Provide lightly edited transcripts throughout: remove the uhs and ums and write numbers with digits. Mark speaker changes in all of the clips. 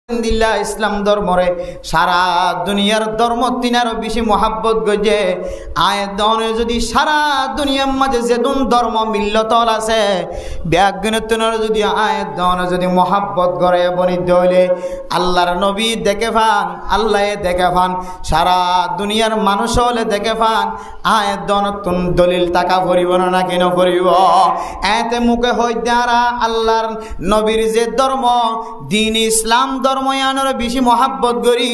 Speaker 1: দিল্লা ইসলাম ধর্মরে সারা দুনিয়ার ধর্ম তিনারও বেশি মহাব্বত গজে আয় দনে যদি সারা দুনিয়ার মাঝে যেদুন ধর্ম মিল্লতল আছে ব্যাগনতনের যদি আয় দনে যদি মহাব্বত করে বনিত হইলে আল্লাহর নবী দেখে ফান আল্লাহ দেখে ফান সারা দুনিয়ার মানুষ হলে দেখে ফান আয় দনতুন দলিল টাকা ভরিব না কেন ভরিব এতে মুখে হই দ্বারা আল্লাহর নবীর যে ধর্ম দিন ইসলাম ধর্ময়ানোর বেশি মহাব্বত করি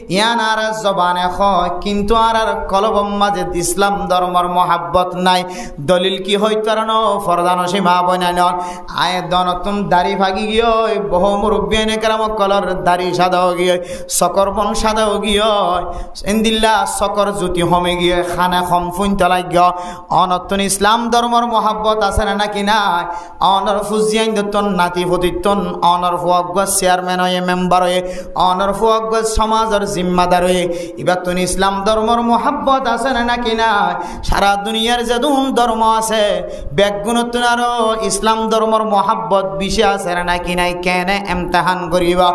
Speaker 1: ইয়ান আর জবানে হয় কিন্তু আর কলবম মাঝে ইসলাম ধর্মর মহাব্বত নাই দলিল কি হইত কারণ ফরদান সীমা বনান আয় দনতুন দাড়ি ভাগি গিয়ে বহু মুরব্বিয়ানে কেরাম কলর দাড়ি সাদাও গিয়ে সকর বন সাদাও গিয়ে ইন্দিল্লা সকর জ্যোতি হমে গিয়ে খানা খম ফুন তলাই গিয়ে অনতুন ইসলাম ধর্মর মহাব্বত আছে না নাকি নাই অনর ফুজিয়ান দতন নাতি ফতিতন অনর ফুয়াগ চেয়ারম্যান হয়ে মেম্বার হয়ে অনর ফুয়াগ সমাজের জিম্মাদার হয়ে এবার তুন ইসলাম ধর্মর মহাব্বত আছে না নাকি নাই সারা দুনিয়ার যেদুন ধর্ম আছে ব্যাগুণতুন আরো ইসলাম ধর্মর মহাব্বত বেশি আছে না নাকি নাই কেন এমতাহান করিবা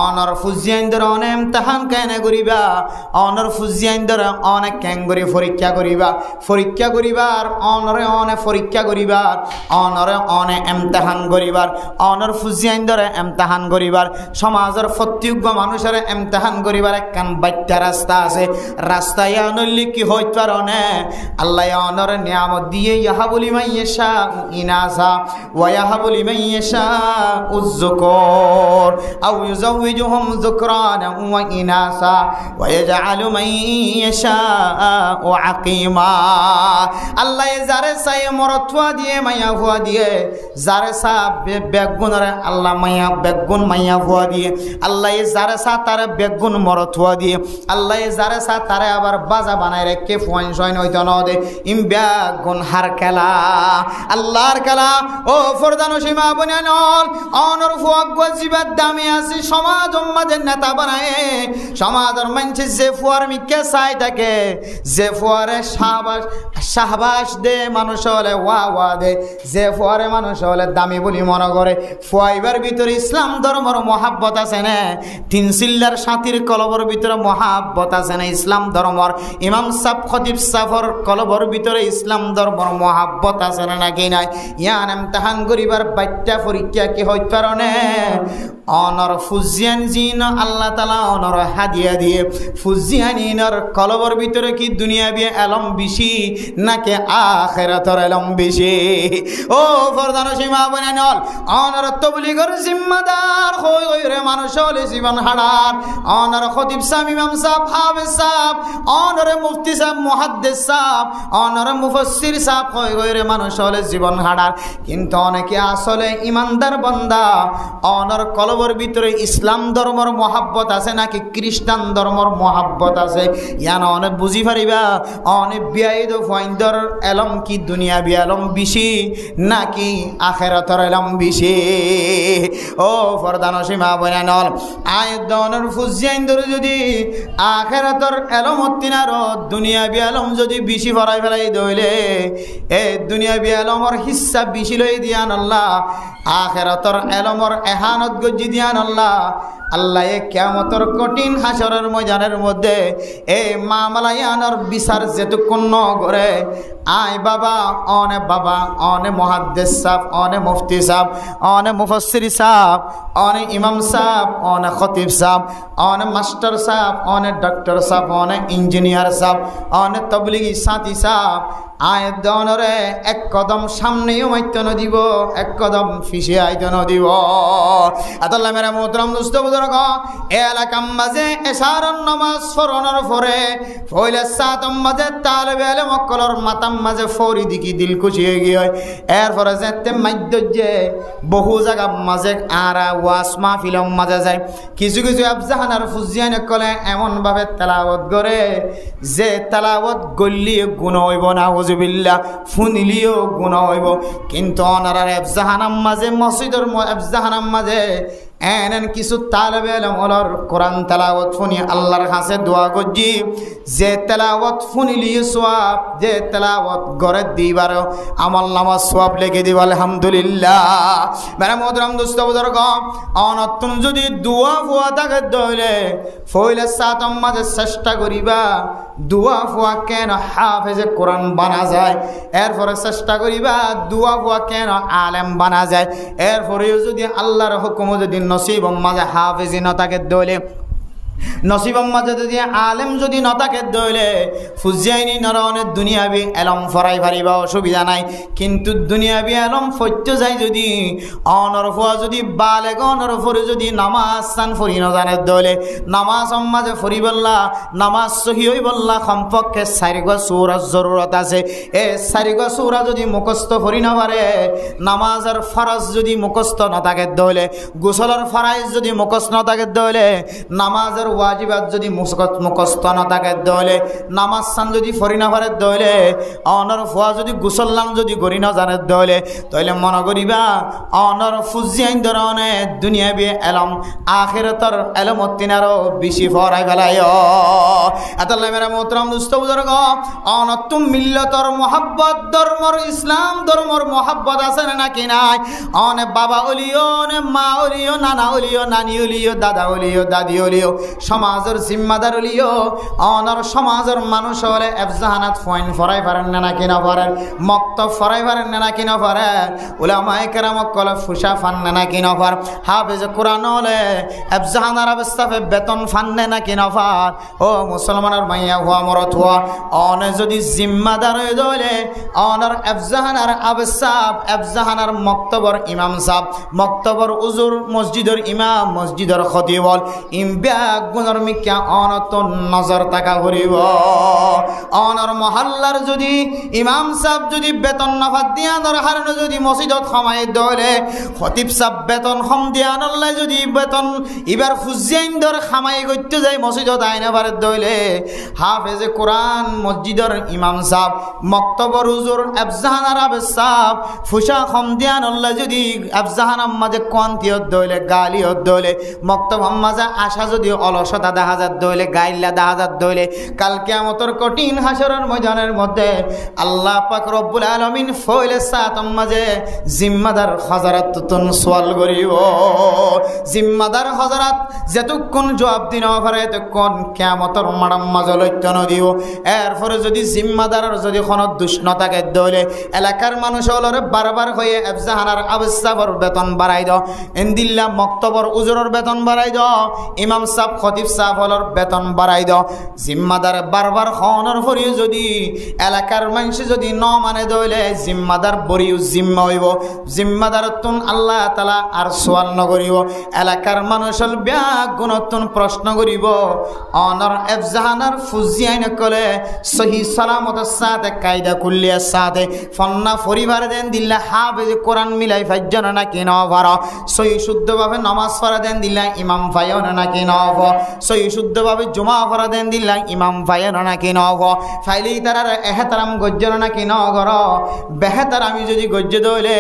Speaker 1: অনর ফুজিয়ান ধরে অনেক এমতাহান কেন করিবা অনর ফুজিয়ান ধরে অনেক ক্যাং করে পরীক্ষা করিবার অনরে অনেক পরীক্ষা করিবার অনরে অনেক এমতাহান করিবার অনর ফুজিয়ান ধরে এমতাহান করিবার সমাজের প্রত্যেক মানুষের এমতাহান করিবার একখান বাচ্চা রাস্তা আছে রাস্তায় আনলি কি হইতে পারে আল্লাহ অনর নিয়ামত দিয়ে ইয়াহাবুলি মাইয়েশা ইনাসা ওয়াহাবুলি মাইয়েশা উযকুর আও ইউজাউজুহুম যুকরানা ওয়া ইনাসা ওয়া ইয়াজআলু মাইয়েশা আকিমা আল্লাহ যারে চাই মরতুয়া দিয়ে মাইয়া ভুয়া দিয়ে যারে চা বেগুনরে আল্লাহ মাইয়া বেগুন মাইয়া ভুয়া দিয়ে আল্লাহ যারে চা তারে বেগুন মরতুয়া দিয়ে আল্লাহ যারে চা তারে আবার বাজা বানায় রেখে ফুয়াইন সয়ন হইতে ন দে ইম বেগুন হার খেলা আল্লাহর খেলা ও ফরদান সীমা বনানল অনর ফুয়াগ জীবের দামি আছে সমাজ উম্মাদের নেতা বানায় সমাজের মানুষ যে ফুয়ার মিকে চাই থাকে যে ফুয়ারে শাহবাস দে মানুষ হলে ওয়া দে যে ফুয়ারে মানুষ হলে দামি বলি মনে করে ফুয়াইবার ভিতরে ইসলাম ধর্মর মহাব্বত আছে না তিন সিল্লার সাথীর কলবর ভিতরে মহাব্বত আছে না ইসলাম ধর্মর ইমাম সাহ খতিব সাফর কলবর ভিতরে ইসলাম ধর্মর মহাব্বত আছে না নাকি নাই ইয়ান এমতাহান করিবার বাচ্চা পরীক্ষা কি হইতে পারে অনর ফুজিয়ান জিন আল্লাহ তাআলা অনর হাদিয়া দিয়ে ফুজিয়ানিনর কলবর ভিতরে কি দুনিয়া বিয়ে এলম বেশি নাকি আখিরাতের এলম বেশি ও ফরদান সীমা বনানল অনর তবলিগর জিম্মাদার হই রে মানুষ হলে জীবন হারার অনর খতিব সাহেব ইমাম সাহেব হাফেজ সাহেব অনর মুফতি সাহেব মুহাদ্দিস সাহেব অনর মুফাসসির সাহেব হই রে মানুষ হলে জীবন হারার কিন্তু অনেকে আসলে ইমানদার বান্দা অনর কলবর ভিতরে ইসলাম ধর্মর মহাব্বত আছে নাকি খ্রিস্টান ধর্মর মহাব্বত আছে ইয়ান অনেক বুঝি পারিবা অনেক বিয়াইদ ফাইন্দর এলম কি দুনিয়া বি এলম বেশি নাকি আখিরাতের এলম বেশি ও ফরদান সীমা বনানল আয় দনের ফুজিয়াইন্দর যদি আখিরাতের এলম তিনার দুনিয়া বি এলম যদি বেশি ভরাই ফেলাই দইলে এ দুনিয়া বি এলমর হিস্সা বেশি লই দিয়ান আল্লাহ আখিরাতের এলমর এহানত গজি দিয়ান আল্লাহ আল্লাহ কিয়ামতের কঠিন হাসরের ময়দানের মধ্যে এই মামলায়ানোর বিচার যেটুকুন করে আয় বাবা অনে মুহাদ্দিস সাহেব অনে মুফতি সাহেব অনে মুফাসসির সাহেব অনে ইমাম সাহেব অনে খতিব সাহেব অনে মাস্টার সাহেব অনে ডক্টর সাহেব অনে ইঞ্জিনিয়ার সাহেব অনে তবলিগি সাথী সাহেব আয় দনরে এক কদম সামনেও মাইতে ন দিব এক কদম ফিসে আইতে ন দিব আল্লাহ মেরা মোহতরম দোস্ত বুজুর্গ এলাকার মাঝে এশারার নামাজ পড়ানোর পরে ফইলে সাতম মাঝে তালেবে ইলম মক্কলর মাতাম মাঝে ফরি দিকি দিল খুশি হয়ে গিয়ে এরপরে যেতে মাইদ্যে বহু জায়গা মাঝে আরা ওয়াস মাহফিলম মাঝে যায় কিছু কিছু আফজাহানার ফুজিয়ানে কলে এমন ভাবে তেলাওয়াত করে যে তেলাওয়াত গল্লিয়ে গুণ হইব না হুজুবিল্লাহ ফুনিলিও গুণ হইব কিন্তু অনারার আফজাহানাম মাঝে মসজিদের আফজাহানাম মাঝে এনেন কিছু তালেবে ইলম হলর কোরআন তেলাওয়াত শুনি আল্লাহর কাছে দোয়া করছি যে তেলাওয়াত শুনিলি সওয়াব যে তেলাওয়াত করে দিবার আমল নামা সওয়াব লিখে দিব আলহামদুলিল্লাহ মেরা মোহতরম দোস্ত বুজুর্গ অনতুন যদি দোয়া ফুয়া থাকে দইলে ফইলে সাতম মাঝে চেষ্টা করিবা দোয়া ফুয়া কেন হাফেজে কোরআন বানা যায় এরপরে চেষ্টা করিবা দোয়া ফুয়া কেন আলেম বানা যায় এরপরেও যদি আল্লাহর হুকুম যদি নসিব মাঝে হাফেজি না থাকে দইলে নসিবম মাঝে যদি আলেম যদি নতাকে দইলে ফুজিয়াইনি নরনের দুনিয়াবি এলম ফরাই পারিবা অসুবিধা নাই কিন্তু দুনিয়াবি এলম ফৈত্য যায় যদি অনরফা যদি বালেগ অনরফরে যদি নামাজ সান ফরি নজানে দইলে নামাজ মাঝে ফরি বললা নামাজ সহি হই বললা কমপক্ষে চারিগা সূরার জরুরত আছে এ চারিগা সূরা যদি মুখস্থ ফরি না পারে নামাজের ফরজ যদি মুখস্থ নতাকে দইলে গোসলের ফরাইজ যদি মুখস্থ নতাকে দইলে নামাজের ওয়াজিবাত যদি মুখস্থ না থাকে দইলে নামাজ সান যদি ফরি না পারে দইলে অনর ফুয়া যদি গুসল্লাম যদি গরি না জানে দইলে তাইলে মনে করিবা অনর ফুজিয়াইন ধরনে দুনিয়াবি এলম আখিরাতর এলম তিনারও বেশি ফরাই ফেলায় এতলে মেরা মোহতরম দোস্ত বুজুর্গ অনতুম মিল্লতর মোহাব্বত ধর্মর ইসলাম ধর্মর মোহাব্বত আছে নাকি নাই অনে বাবা ওলিও নে মা ওলিও নানা ওলিও নানি ওলিও দাদা ওলিও দাদি ওলিও সমাজের জিম্মাদার হলিও অনর সমাজের মানুষ হলে এফজাহানাত ফয়েন ফরাই পারেন না নাকি না পারেন মক্তব ফরাই পারেন না নাকি না পারেন উলামায়ে কেরাম কলে ফুসা ফান না নাকি না পার হাফেজ কোরআন হলে এফজাহানার অবস্থায় বেতন ফান না নাকি না পার ও মুসলমানের মাইয়া হুয়া মরত হুয়া অনে যদি জিম্মাদার হয়ে দলে অনর এফজাহানার আবসাব এফজাহানার মক্তবর ইমাম সাহেব মক্তবর উজুর মসজিদের ইমাম মসজিদের খতিবল ইমবা গুণর মিক্যা অনতন নজর তাকা করিব অনর মহল্লার যদি ইমাম সাহেব যদি বেতন নফাত দিয়ানোর হারণে যদি মসজিদত খমাই দলে খতিব সাহেব বেতন কম দিয়ানল্লাই যদি বেতন এবার ফুজিয়াইন ধর খামাই করতে যায় মসজিদত আইনা পারে দলে হাফেজে কোরআন মসজিদের ইমাম সাহেব মক্তবর হুজুর এফজাহানার আবেদ সাহেব ফুসা কম দিয়ানল্লাই যদি এফজাহানার মাঝে কোয়ান্তিয়ত দলে গালিয়ত দলে মক্তব মাঝে আশা যদি অলসতা দেখা যাত দইলে গাইল্লা দেখা যাত দইলে কাল কিয়ামতের কঠিন হাসরের ময়দানের মধ্যে আল্লাহ পাক রব্বুল আলামিন ফইলে সাতম মাঝে জিম্মাদার হযরত তুন সওয়াল করিব জিম্মাদার হযরত যেতক্ষণ জবাব দিন পারে ততক্ষণ কিয়ামতের মাড়াম মাঝে লইতে নদিও এরপরে যদি জিম্মাদারের যদি কোনো দোষ না থাকে দইলে এলাকার মানুষ হলরে বারবার হয়ে এফজাহানার আবস্থাবর বেতন বাড়াই দাও ইনদিল্লাহ মক্তবর উজুরের বেতন বাড়াই দাও ইমাম সাহেব খতিব সাহেব হলর বেতন বাড়াই দাও জিম্মাদার বারবার খাওয়ানোর পরেও যদি এলাকার মানুষ যদি ন মানে দইলে জিম্মাদার বরিও জিম্মা হইব জিম্মাদার তুন আল্লাহ তালা আর সোয়াল নকরিব এলাকার মানুষের ব্যাগ গুণতুন প্রশ্ন করিব অনর এফজাহানার ফুজিয়াইন কলে সহি সালামতের সাথে কায়দা কুল্লিয়ার সাথে ফন্না পরিবার দেন দিল্লা হাফেজ কোরআন মিলাই ফাইজন নাকি ন ভার সহি শুদ্ধভাবে নামাজ পড়া দেন দিল্লা ইমাম ফাইন নাকি নব সহি শুদ্ধভাবে জমা পড়া দেন দিল্লা ইমাম ফাইন নাকি নব ফাইলি তারার এহতারাম গজ্জর নাকি ন গর বেহতার আমি যদি গজ্জ দইলে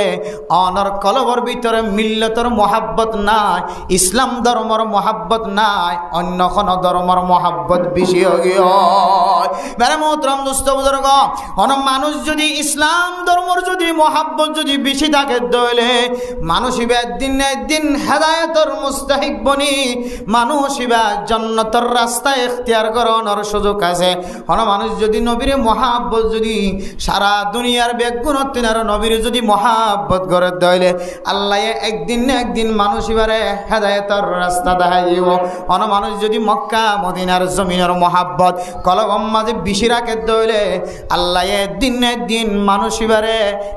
Speaker 1: অনর কলবর ভিতরে মিল্লতর মহাব্বত নাই ইসলাম ধর্মর মহাব্বত নাই অন্য কোন ধর্মর মহাব্বত বেশি বেড়ে মোহতরম দোস্ত বুজুর্গ অন মানুষ যদি ইসলাম ধর্মর যদি মহাব্বত যদি বেশি থাকে দইলে মানুষ একদিন হেদায়েতর মুস্তাহিক বনি মানুষ জান্নাতের রাস্তা ইখতিয়ার করার সুযোগ আছে অন মানুষ যদি নবীর মহাব্বত যদি সারা দুনিয়ার বেগুনত তিনার নবীর যদি মহাব্বত করে দইলে আল্লাহ একদিন মানুষ এবারে হেদায়েতর রাস্তা দেখাই দিব অন মানুষ যদি মক্কা মদিনার জমিনের মহাব্বত কলবম মাঝে বেশি রাখে দইলে আল্লাহ একদিন মানুষ এবারে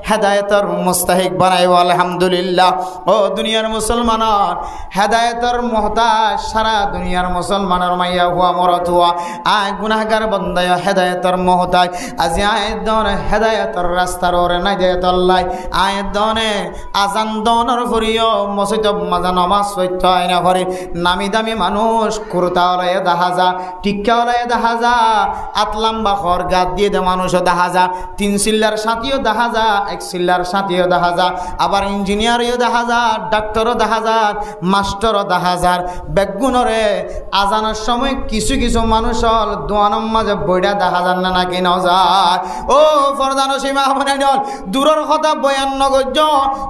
Speaker 1: হেদায়েতর মুস্তাহিক বানাইব আলহামদুলিল্লাহ ও দুনিয়ার মুসলমানের হেদায়েতর মুহতাজ সারা দুনিয়া দুনিয়ার মুসলমানের মাইয়া হুয়া মরত হুয়া আয় গুনাহগার বন্দায় হেদায়েতর মহতায় আজি আয় দনে হেদায়েতর রাস্তার ওরে নাই দেতল্লাই আয় দনে আজান দনর ফুরিও মসজিদ মাজা নামাজ পড়তে হয় না করে নামি দামি মানুষ কুরতাওয়ালায় দেখা যা টিক্কাওয়ালায় দেখা যা আতলাম্বা খর গাদ দিয়ে দে মানুষও দেখা যা 3 সিল্লার সাথীও দেখা যা 1 সিল্লার সাথীও দেখা যা আবার ইঞ্জিনিয়ারও দেখা যা ডাক্তারও দেখা যা মাস্টারও দেখা যা বেগুনরে আজানের সময় কিছু কিছু মানুষ হল দোয়ানোর মাঝে বইটা দেখা যান না নাকি ন যায় ও ফরদানো সীমা মনে নল দূরের কথা বয়ান নগজ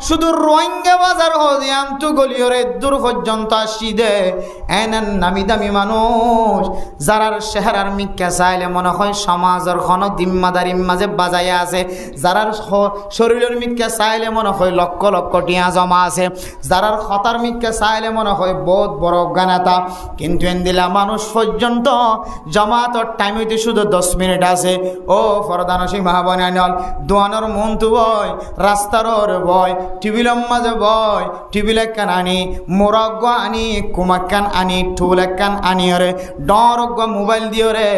Speaker 1: শুধু রোহিঙ্গা বাজার হজিয়ান তু গলিয়রে দূর পর্যন্ত আসি দে এনেন নামি দামি মানুষ যারার চেহারার মিক্কা চাইলে মনে হয় সমাজের খন দিম্মাদারির মাঝে বাজাইয়া আছে যারার শরীরের মিক্কা চাইলে মনে হয় লক্ষ লক্ষ টিয়া জমা আছে যারার খতার মিক্কা চাইলে মনে হয় বহুত বড় জ্ঞানাতা কিন্তু এনদিলা মানুষ পর্যন্ত জমাতর টাইম হইতে শুধু 10 মিনিট আছে ও ফরদানসী মহাবনানল দোয়ানোর মন তু বয় রাস্তার বয় টিবিলম মাঝে বয় টিবিল কান আনি মোরগ আনি কুমাক্কান আনি ঠুলাক্কান আনি রে ডরগ মোবাইল দিও রে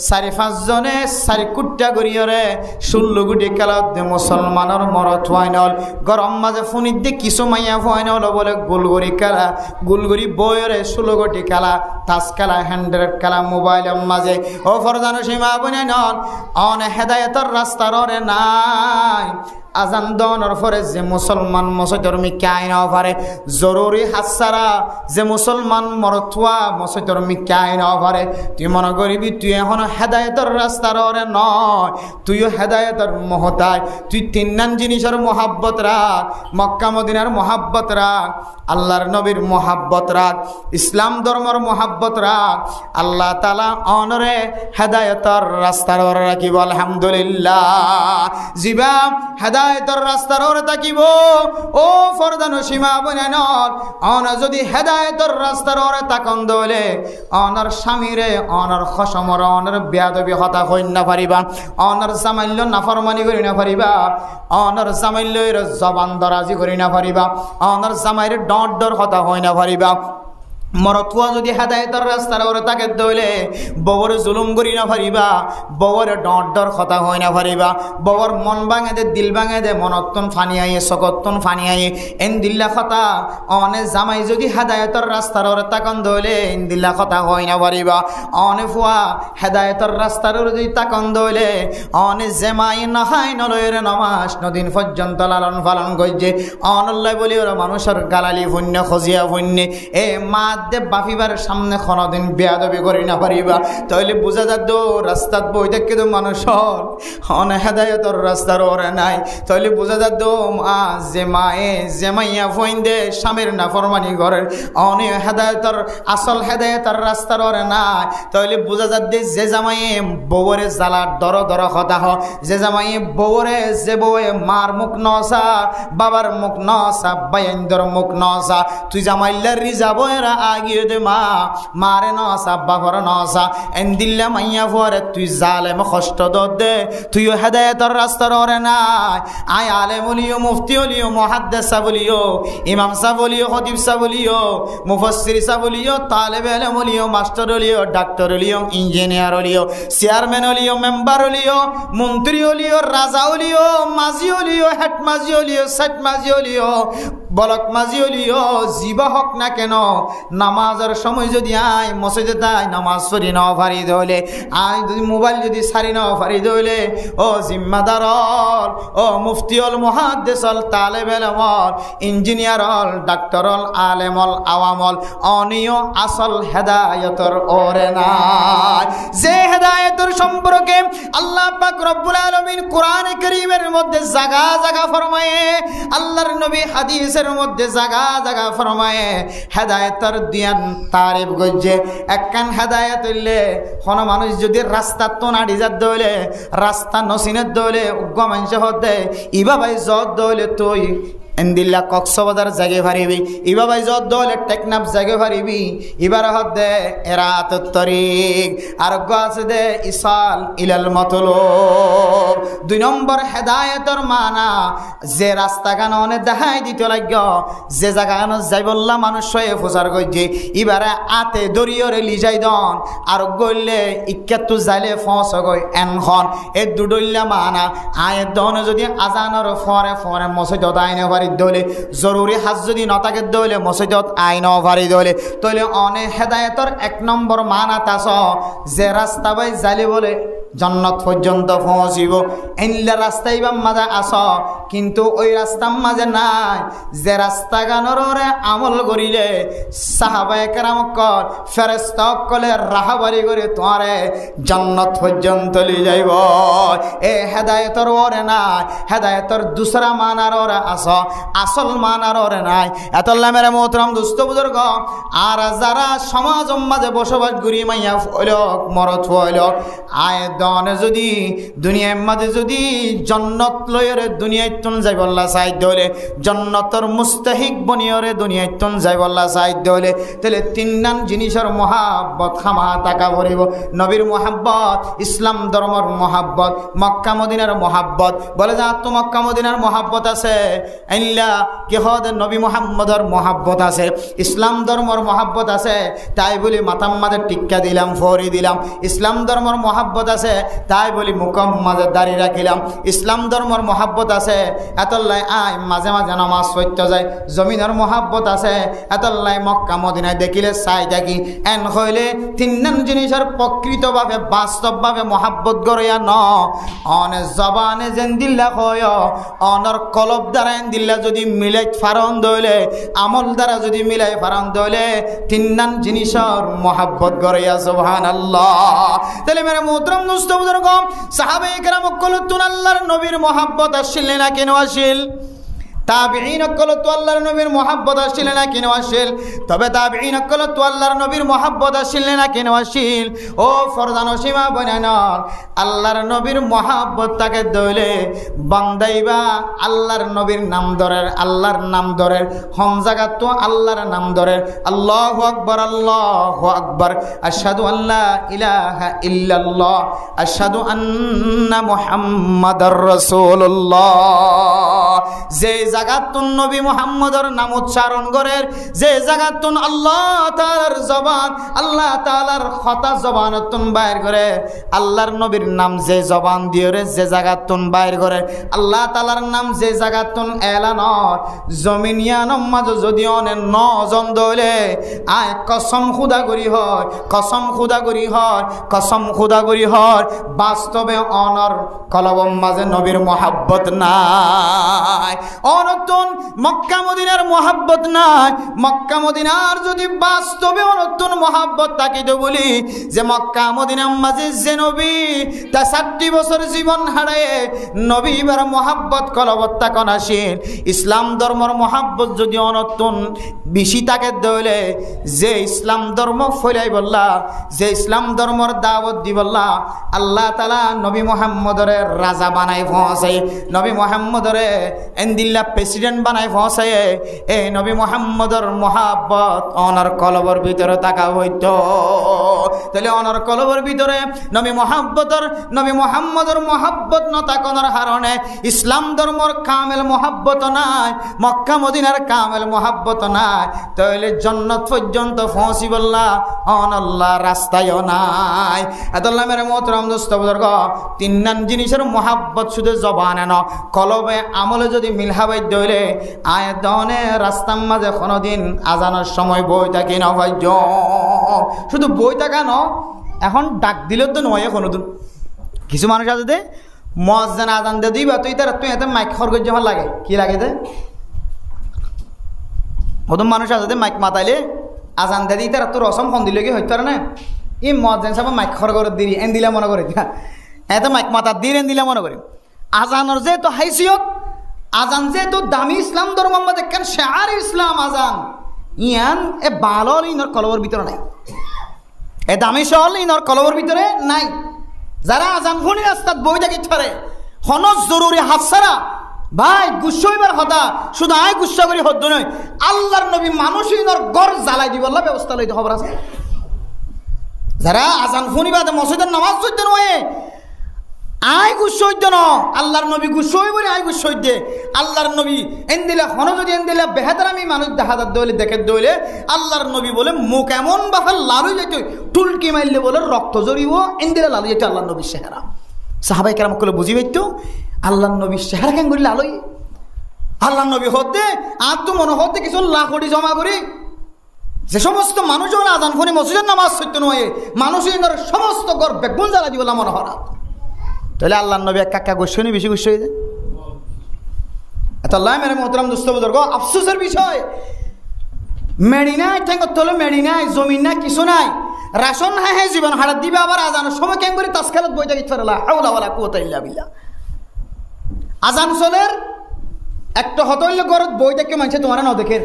Speaker 1: 4-5 জনে 4 কুট্টা করিও রে 16 গুটি খেলাত দে মুসলমানের মরত হয়নল গরম মাঝে ফোনিত দে কিছু মাইয়া হয়নল বলে গুলগুড়ি খেলা গুলগুড়ি বই রে 16 গুটি খেলা তাস খেলা হ্যান্ড্রেড খেলা মোবাইলের মাঝে ও ফরদানো সীমা বনানল অন হেদায়েতর রাস্তার রে নাই আজান দনর পরে যে মুসলমান মসজিদের মিক্কা আইনা পারে জরুরি হাসারা যে মুসলমান মরতুয়া মসজিদের মিক্কা আইনা পারে তুই মনে করিবি তুই এখন হেদায়েতের রাস্তার ওরে নয় তুইও হেদায়েতের মহতায় তুই 3 জিনিসের মহাব্বত রাখ মক্কা মদিনার মহাব্বত রাখ আল্লাহর নবীর মহাব্বত রাখ ইসলাম ধর্মের মহাব্বত রাখ আল্লাহ তাআলা অনরে হেদায়েতের রাস্তার ওরে রাখিব আলহামদুলিল্লাহ জিবা হেদায়েতের রাস্তার ওরে তাকিব ও ফরদানো সীমা বনানর অন যদি হেদায়েতের রাস্তার ওরে তাকন দলে অনর স্বামীরে অনর খসমর অনর বেয়াদবি হতা হইন না পারিবা অনর জামাইল্য নাফরমানি করি না পারিবা অনর জামাইল্যের জবান দরাজি করি না পারিবা অনর জামাইরে ডর ডর হতা হই না পারিবা মরতুয়া যদি হেদায়েতের রাস্তার ওরে তাকে দইলে ববরে জুলুম করি না পারিবা ববরে ডর ডর কথা হয় না পারিবা ববর মন ভাঙে দে দিল ভাঙে দে মনত্তন ফানি আইয়ে সকত্তন ফানি আইয়ে এন দিল্লা কথা অনে জামাই যদি হেদায়েতের রাস্তার ওরে তাকন দইলে এন দিল্লা কথা হয় না পারিবা অনে ফুয়া হেদায়েতের রাস্তার ওরে যদি তাকন দইলে অনে জামাই নাহাই নলয়ের নমাজ নদিন পর্যন্ত লালন পালন করছে অনল্লাই বলি ওরা মানুষের গালালি ভুন্য খজিয়া ভুন্য এ মা দেব বাফিবার সামনে কোনদিন বেয়াদবি করি না পারিবা তাইলে বুঝা যাত রাস্তাত বই দেখে তো মানুষ অন হেদায়েতের রাস্তার ওরে নাই তাইলে বুঝা যাত মা যে মায়ে যে মাইয়া ফইন দে স্বামীর নাফরমানি করেন অনে হেদায়েতের আসল হেদায়েতের রাস্তার ওরে নাই তাইলে বুঝা যাত যে জামাইয়ে বউরে জ্বালার দর দর কথা হ যে জামাইয়ে বউরে যে বউয়ে মার মুখ নসা বাবার মুখ নসা বাইন্দর মুখ নসা তুই জামাইল্লার রিজা বইরা আগিয়ে দে মা মারে নসা বাবার নসা এন দিল্লা মাইয়া ফুয়ারে তুই জালেম কষ্ট দে তুইও হেদায়েতের রাস্তার ওরে নাই আয় আলেম বলিও মুফতি বলিও মুহাদ্দিস বলিও ইমাম সাহেব বলিও খতিব সাহেব বলিও মুফাসসির সাহেব বলিও তালেব ইলম বলিও মাস্টার বলিও ডাক্তার বলিও ইঞ্জিনিয়ার বলিও চেয়ারম্যান বলিও মেম্বার বলিও মন্ত্রী বলিও রাজা বলিও মাঝি বলিও হেড মাঝি বলিও সেট মাঝি বলিও বলক মাঝি হলিও জীবা হক না কেন নামাজের সময় যদি আয় মসজিদে তাই নামাজ পড়ি না পারি দলে আয় যদি মোবাইল যদি সারি না পারি দলে ও জিম্মাদার ও মুফতি হল মুহাদ্দিস হল তালেব ইলম হল ইঞ্জিনিয়ার হল ডাক্তার হল আলেম হল আওয়াম হল অনিয় আসল হেদায়েতের ওরে নাই যে হেদায়েতের সম্পর্কে আল্লাহ পাক রব্বুল আলামিন কোরআনে কারীমের মধ্যে জায়গা জায়গা ফরমায়ে আল্লাহর নবী হাদিসের মধ্যে জায়গা জায়গা ফরমায়ে হেদায়েতের দিয়ান তারিফ গজ্জে একখান হেদায়েত হইলে কোন মানুষ যদি রাস্তা তো না ডিজাত দইলে রাস্তা নসিনের দইলে উগ্র মানুষ হতে ইবা ভাই জত দইলে তুই এন্দিল্লা কক্সবাজার জাগে পারিবি ইবাবাই যত দলে টেকনাফ জাগে পারিবি ইবার হদে এরাত তরিক আর গাছ দে ইসাল ইলাল মতলব 2 নম্বর হেদায়েতর মানা যে রাস্তা কাননে দেখাই দিতে লাগল যে জায়গা কান যাইবল্লা মানুষ হয়ে প্রচার করছে ইবারে আতে দরিয়রে লিজাই দন আর গইলে ইক্কাতু যাইলে ফস গই এনখন এ দুডইল্লা মানা আয় দন যদি আজানর ফরে ফরে মসজিদত আইনে পারি দলে জরুরি হাজ যদি নতাকে দলে মসজিদত আইন পারি দলে তইলে অনে হেদায়েতর 1 নম্বর মানা তাস যে রাস্তা বাই যাইলে বলে জান্নাত পর্যন্ত পৌঁছিব এনলা রাস্তায় বা মাঝে আস কিন্তু ওই রাস্তার মাঝে নাই যে রাস্তা গানরে আমল করিলে সাহাবায়ে কেরাম কল ফেরেশতা কলে রাহাবারি করে তোরে জান্নাত পর্যন্ত লি যাইব এ হেদায়েতর ওরে নাই হেদায়েতর দুসরা মানার ওরে আস আসল মানার ওরে নাই এতল্লা মেরে মোহতরম দোস্ত বুজুর্গ আর যারা সমাজ মাঝে বসবাস করি মাইয়া হইল মরত হইল আয় দনে যদি দুনিয়ার মাঝে যদি জান্নাত লয়রে দুনিয়ায় তুন যাই বল্লা সাইদ হলে জান্নাতর মুস্তাহিক বনিয়রে দুনিয়ায় তুন যাই বল্লা সাইদ হলে তাহলে 3 নাম জিনিসের মহাব্বত খামা টাকা ভরিব নবীর মহাব্বত ইসলাম ধর্মর মহাব্বত মক্কা মদিনার মহাব্বত বলে যা তো মক্কা মদিনার মহাব্বত আছে আইল্লা কি হদ নবী মুহাম্মদর মহাব্বত আছে ইসলাম ধর্মর মহাব্বত আছে তাই বলি মাথার মাঝে টিক্কা দিলাম ফরি দিলাম ইসলাম ধর্মর মহাব্বত আছে তাই বলি মুকম মাঝে দাঁড়িয়ে রাখিলাম ইসলাম ধর্মর মহাব্বত আছে এতল্লাই আয় মাঝে মাঝে নামাজ পড়তে যায় জমিনের মহাব্বত আছে এতল্লাই মক্কা মদিনায় দেখিলে চাই থাকি এন হইলে 3 নাম জিনিসের প্রকৃতভাবে বাস্তবভাবে মহাব্বত গড়িয়া ন অনে জবানে যেন দিল্লা হয় অনর কলব দ্বারা এন দিল্লা যদি মিলাই ফারন দইলে আমল দ্বারা যদি মিলাই ফারন দইলে 3 নাম জিনিসের মহাব্বত গড়িয়া সুবহানাল্লাহ তাহলে মেরে মোহতরম দোস্ত বুজুর্গ সাহাবায়ে কেরাম কলতুন আল্লাহর নবীর মহাব্বত আসিল না কেন আসিল তাবিঈন কলতু আল্লাহর নবীর মহাব্বত আসিল না কেন আসিল তবে তাবিঈন কলতু আল্লাহর নবীর মহাব্বত আসিল না কেন আসিল ও ফরদান সীমা বনান আল্লাহর নবীর মহাব্বত তাকে দইলে বান্দাইবা আল্লাহর নবীর নাম ধরের আল্লাহর নাম ধরের হম জায়গা তো আল্লাহর নাম ধরের আল্লাহু আকবার আশহাদু আল্লা ইলাহা ইল্লাল্লাহ আশহাদু আন্না মুহাম্মাদার রাসূলুল্লাহ যে জাগাতুন নবী মুহাম্মদর নাম উচ্চারণ করের যে জাগাতুন আল্লাহ তাআলার জবান আল্লাহ তাআলার কথা জবানতুন বাইর করে আল্লাহর নবীর নাম যে জবান দিয়রে যে জাগাতুন বাইর করে আল্লাহ তাআলার নাম যে জাগাতুন এলান জমিনিয়ান মাঝ যদি অনে 9 জন দইলে আয় কসম খুদা করি হয় কসম খুদা করি হয় কসম খুদা করি হয় বাস্তবে অনর কলবম মাঝে নবীর মহাব্বত নাই অনতুন মক্কা মদিনার মহাব্বত নাই মক্কা মদিনার যদি বাস্তবে অনতুন মহাব্বত থাকিত বলি যে মক্কা মদিনার মাঝে যে নবী তা 60 বছর জীবন হারায় নবী এবার মহাব্বত কলবত্তা কোন আসেন ইসলাম ধর্মর মহাব্বত যদি অনতুন বেশি তাকে দইলে যে ইসলাম ধর্ম ফলাই বললা যে ইসলাম ধর্মর দাওয়াত দি বললা আল্লাহ তাআলা নবী মুহাম্মদরে রাজা বানাই পৌঁছায় নবী মুহাম্মদরে এন্দিল্লা প্রেসিডেন্ট বানাই পৌঁছায় এই নবী মুহাম্মদর মহাব্বত অনার কলবর ভিতরে থাকা হইতো তাহলে অনার কলবর ভিতরে নবী মুহাম্মদর মহাব্বত ন থাকার কারণে ইসলাম ধর্মর কামেল মহাব্বত নাই মক্কা মদিনার কামেল মহাব্বত নাই তাহলে জান্নাত পর্যন্ত পৌঁছি বললা অন আল্লাহ রাস্তায় নাই আল্লাহ মেরে মোহতরম দোস্ত বুজুর্গ 3 নাম জিনিসের মহাব্বত শুধু জবানে ন কলবে আমলে যদি মিলহাবাই দইলে আয় দনে রাস্তার মাঝে কোনোদিন আজানের সময় বই থাকি না ভাই শুধু বই থাকা ন এখন ডাক দিলেও তো নয় কোনোদিন কিছু মানুষ আছে দে মসজিদে আজান দিয়ে দিবা তুই এতে মাইক খরগজ যখন লাগে কি লাগে দে প্রথম মানুষ আছে মাইক মাতাইলে আজান দিয়ে দিই তারা তোর রসম ফোন দিলে কি হইতে না এই মসজিদ সাহেব মাইক খরগর দিলি এন দিলে মনে করে এত মাইক মাতা দিয়ে এন দিলে মনে করি আজানোর যে তো হাইসিয়ত আজান যে তো দামি ইসলাম ধর্ম মধ্যে কেন শেয়ার ইসলাম আজান ইয়ান এ বালল ইনর কলবর ভিতরে নাই এ দামি শল ইনর কলবর ভিতরে নাই যারা আজান ফোনি রাস্তাত বই থাকি ধরে হনজ জরুরি হাসারা ভাই গুচ্ছ হইবার কথা শুধু আয় গুচ্ছা করি হদ্দ নয়, আল্লাহর নবী মানুষইনর গড় জ্বালাই দিব ব্যবস্থা লইতে খবর আছে। যারা আজান ফুনিবাদে মসজিদের নামাজ পড়তে নয় আয় গুচ্ছ হইতে ন, আল্লাহর নবী গুচ্ছ হইব আয় গুচ্ছ হইতে। আল্লাহর নবী এন দিলে হন যদি এন দিলে বেহাদার আমি মানুষ দেখা দইলে দেখে দইলে আল্লাহর নবী বলে মুখ এমন বাফার লালু যেত টুলকি মারলে বলে রক্ত জড়িব, এন দিলে লালু যেত আল্লাহর নবীর চেহারা। সাহাবাই কেরাম করলে বুঝি পাইতো আল্লাহর নবীর চেহারা কেন করি লালুই। আল্লাহর নবী হতে আর তো মনে হতে কিছু লাখড়ি জমা করি যে সমস্ত মানুষ যখন আজান ফোনে মসজিদের নামাজ সত্য নয় মানুষের সমস্ত গর বেগুন জ্বালা দিব মনে হরা, তাহলে আল্লাহর নবী এক কাকা গোস্ব নি বেশি গোস্ব হয়ে যায়। এত আল্লাহ মেরে মোহতরাম দোস্ত বুজুর্গ, আফসোসের বিষয় মেডি নাই ঠেঙ্গর তলে মেডি নাই জমিন নাই কিছু নাই, রাশন হ্যাঁ হ্যাঁ জীবন হারাত দিবে আবার আজানের সময় কেন করে তাস খেলত বই থাকি হাওলা ওয়ালা কুওয়াতা ইল্লা বিল্লাহ। আজান চলের একটা হতইল গরত বই দেখে মানছে তোমার ন দেখে,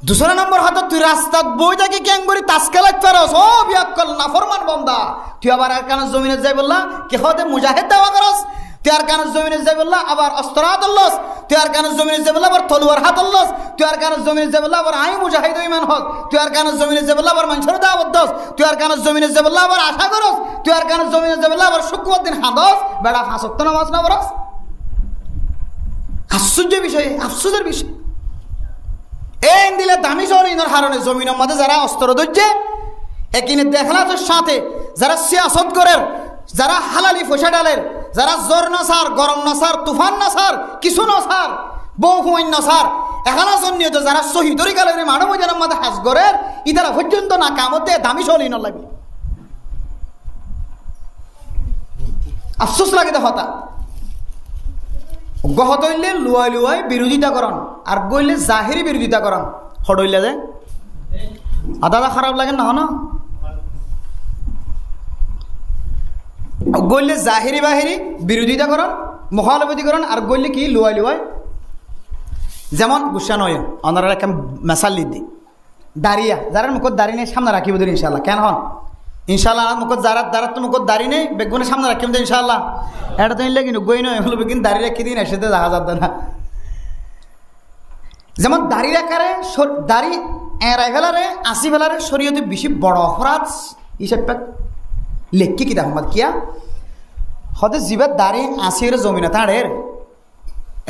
Speaker 1: দুসরা নম্বর হাতত তুই রাস্তাত বই থাকি কেন করে তাস খেলাত পারস ও বিয়াক্কল নাফরমান বান্দা, তুই আবার আর কানের জমিনে যাই বললা কে হতে মুজাহিদ দাওয়া করস, তুই আর কানের জমিনে যাই বললা আবার অস্ত্র হাত আল্লাস, তুই আর কানের জমিনে যাই বললা আবার তলোয়ার হাত আল্লাস, তুই আর কানের জমিনে যাই বললা আবার আই মুজাহিদ ইমান হক, তুই আর কানের জমিনে যাই বললা আবার মানুষের দাওয়াত দস, তুই আর কানের জমিনে যাই বললা আবার আশা করস, তুই আর কানের জমিনে যাই বললা আবার শুক্রবার দিন হাদস বেড়া পাঁচ ওয়াক্ত নামাজ না পড়স। আশ্চর্য বিষয়, আফসোসের বিষয়। এই দিলে দামি শহরে ইনর হারণে জমিনের মধ্যে যারা অস্ত্র ধরছে একিনে দেখলাতের সাথে যারা সিয়াসত করেন, যারা হালালি ফসা ডালের, যারা জোর নাসার গরম নাসার তুফান নাসার কিছু নাসার বহু নাসার এখানে জন্যত যারা শহীদরি কালের মানব জনের মধ্যে হাজ করেন ইতারা পর্যন্ত না কামতে দামি শহরে ইনর লাগবে। আফসোস লাগে হতা গহত হইলে লুয়াই লুয়াই বিরোধিতা করন আর গইলে জাহিরি বিরোধিতা করন হডইলে যে আদাদা খারাপ লাগে না না গইলে জাহিরি বাহিরি বিরোধিতা করন মহালবতি করন আর গইলে কি লুয়াই লুয়াই। যেমন গুসা নয় অনারা একটা মেসাল দি দাঁড়িয়া যারা মুখত দাঁড়িয়ে নেই সামনে রাখিব দিন ইনশাল্লাহ কেন হন ইনশাল্লাহ মুখত যারা যারা তো মুখত দাঁড়িয়ে নেই বেগুনের সামনে রাখিব দিন ইনশাল্লাহ। এটা তো নিলে কিন্তু গই নয় এগুলো কিন্তু দাঁড়িয়ে রেখে দিন এসে দেখা যাবে না। যেমন দাড়ি রাখারে দাড়ি এড়াই ফেলারে আসি ফেলারে শরীয়তে বেশি বড় অপরাধ হিসেবে লেখি কিতা সম্বাদ কিয়া হতে জীবের দাড়ি আসির জমিনে তাঁড়ের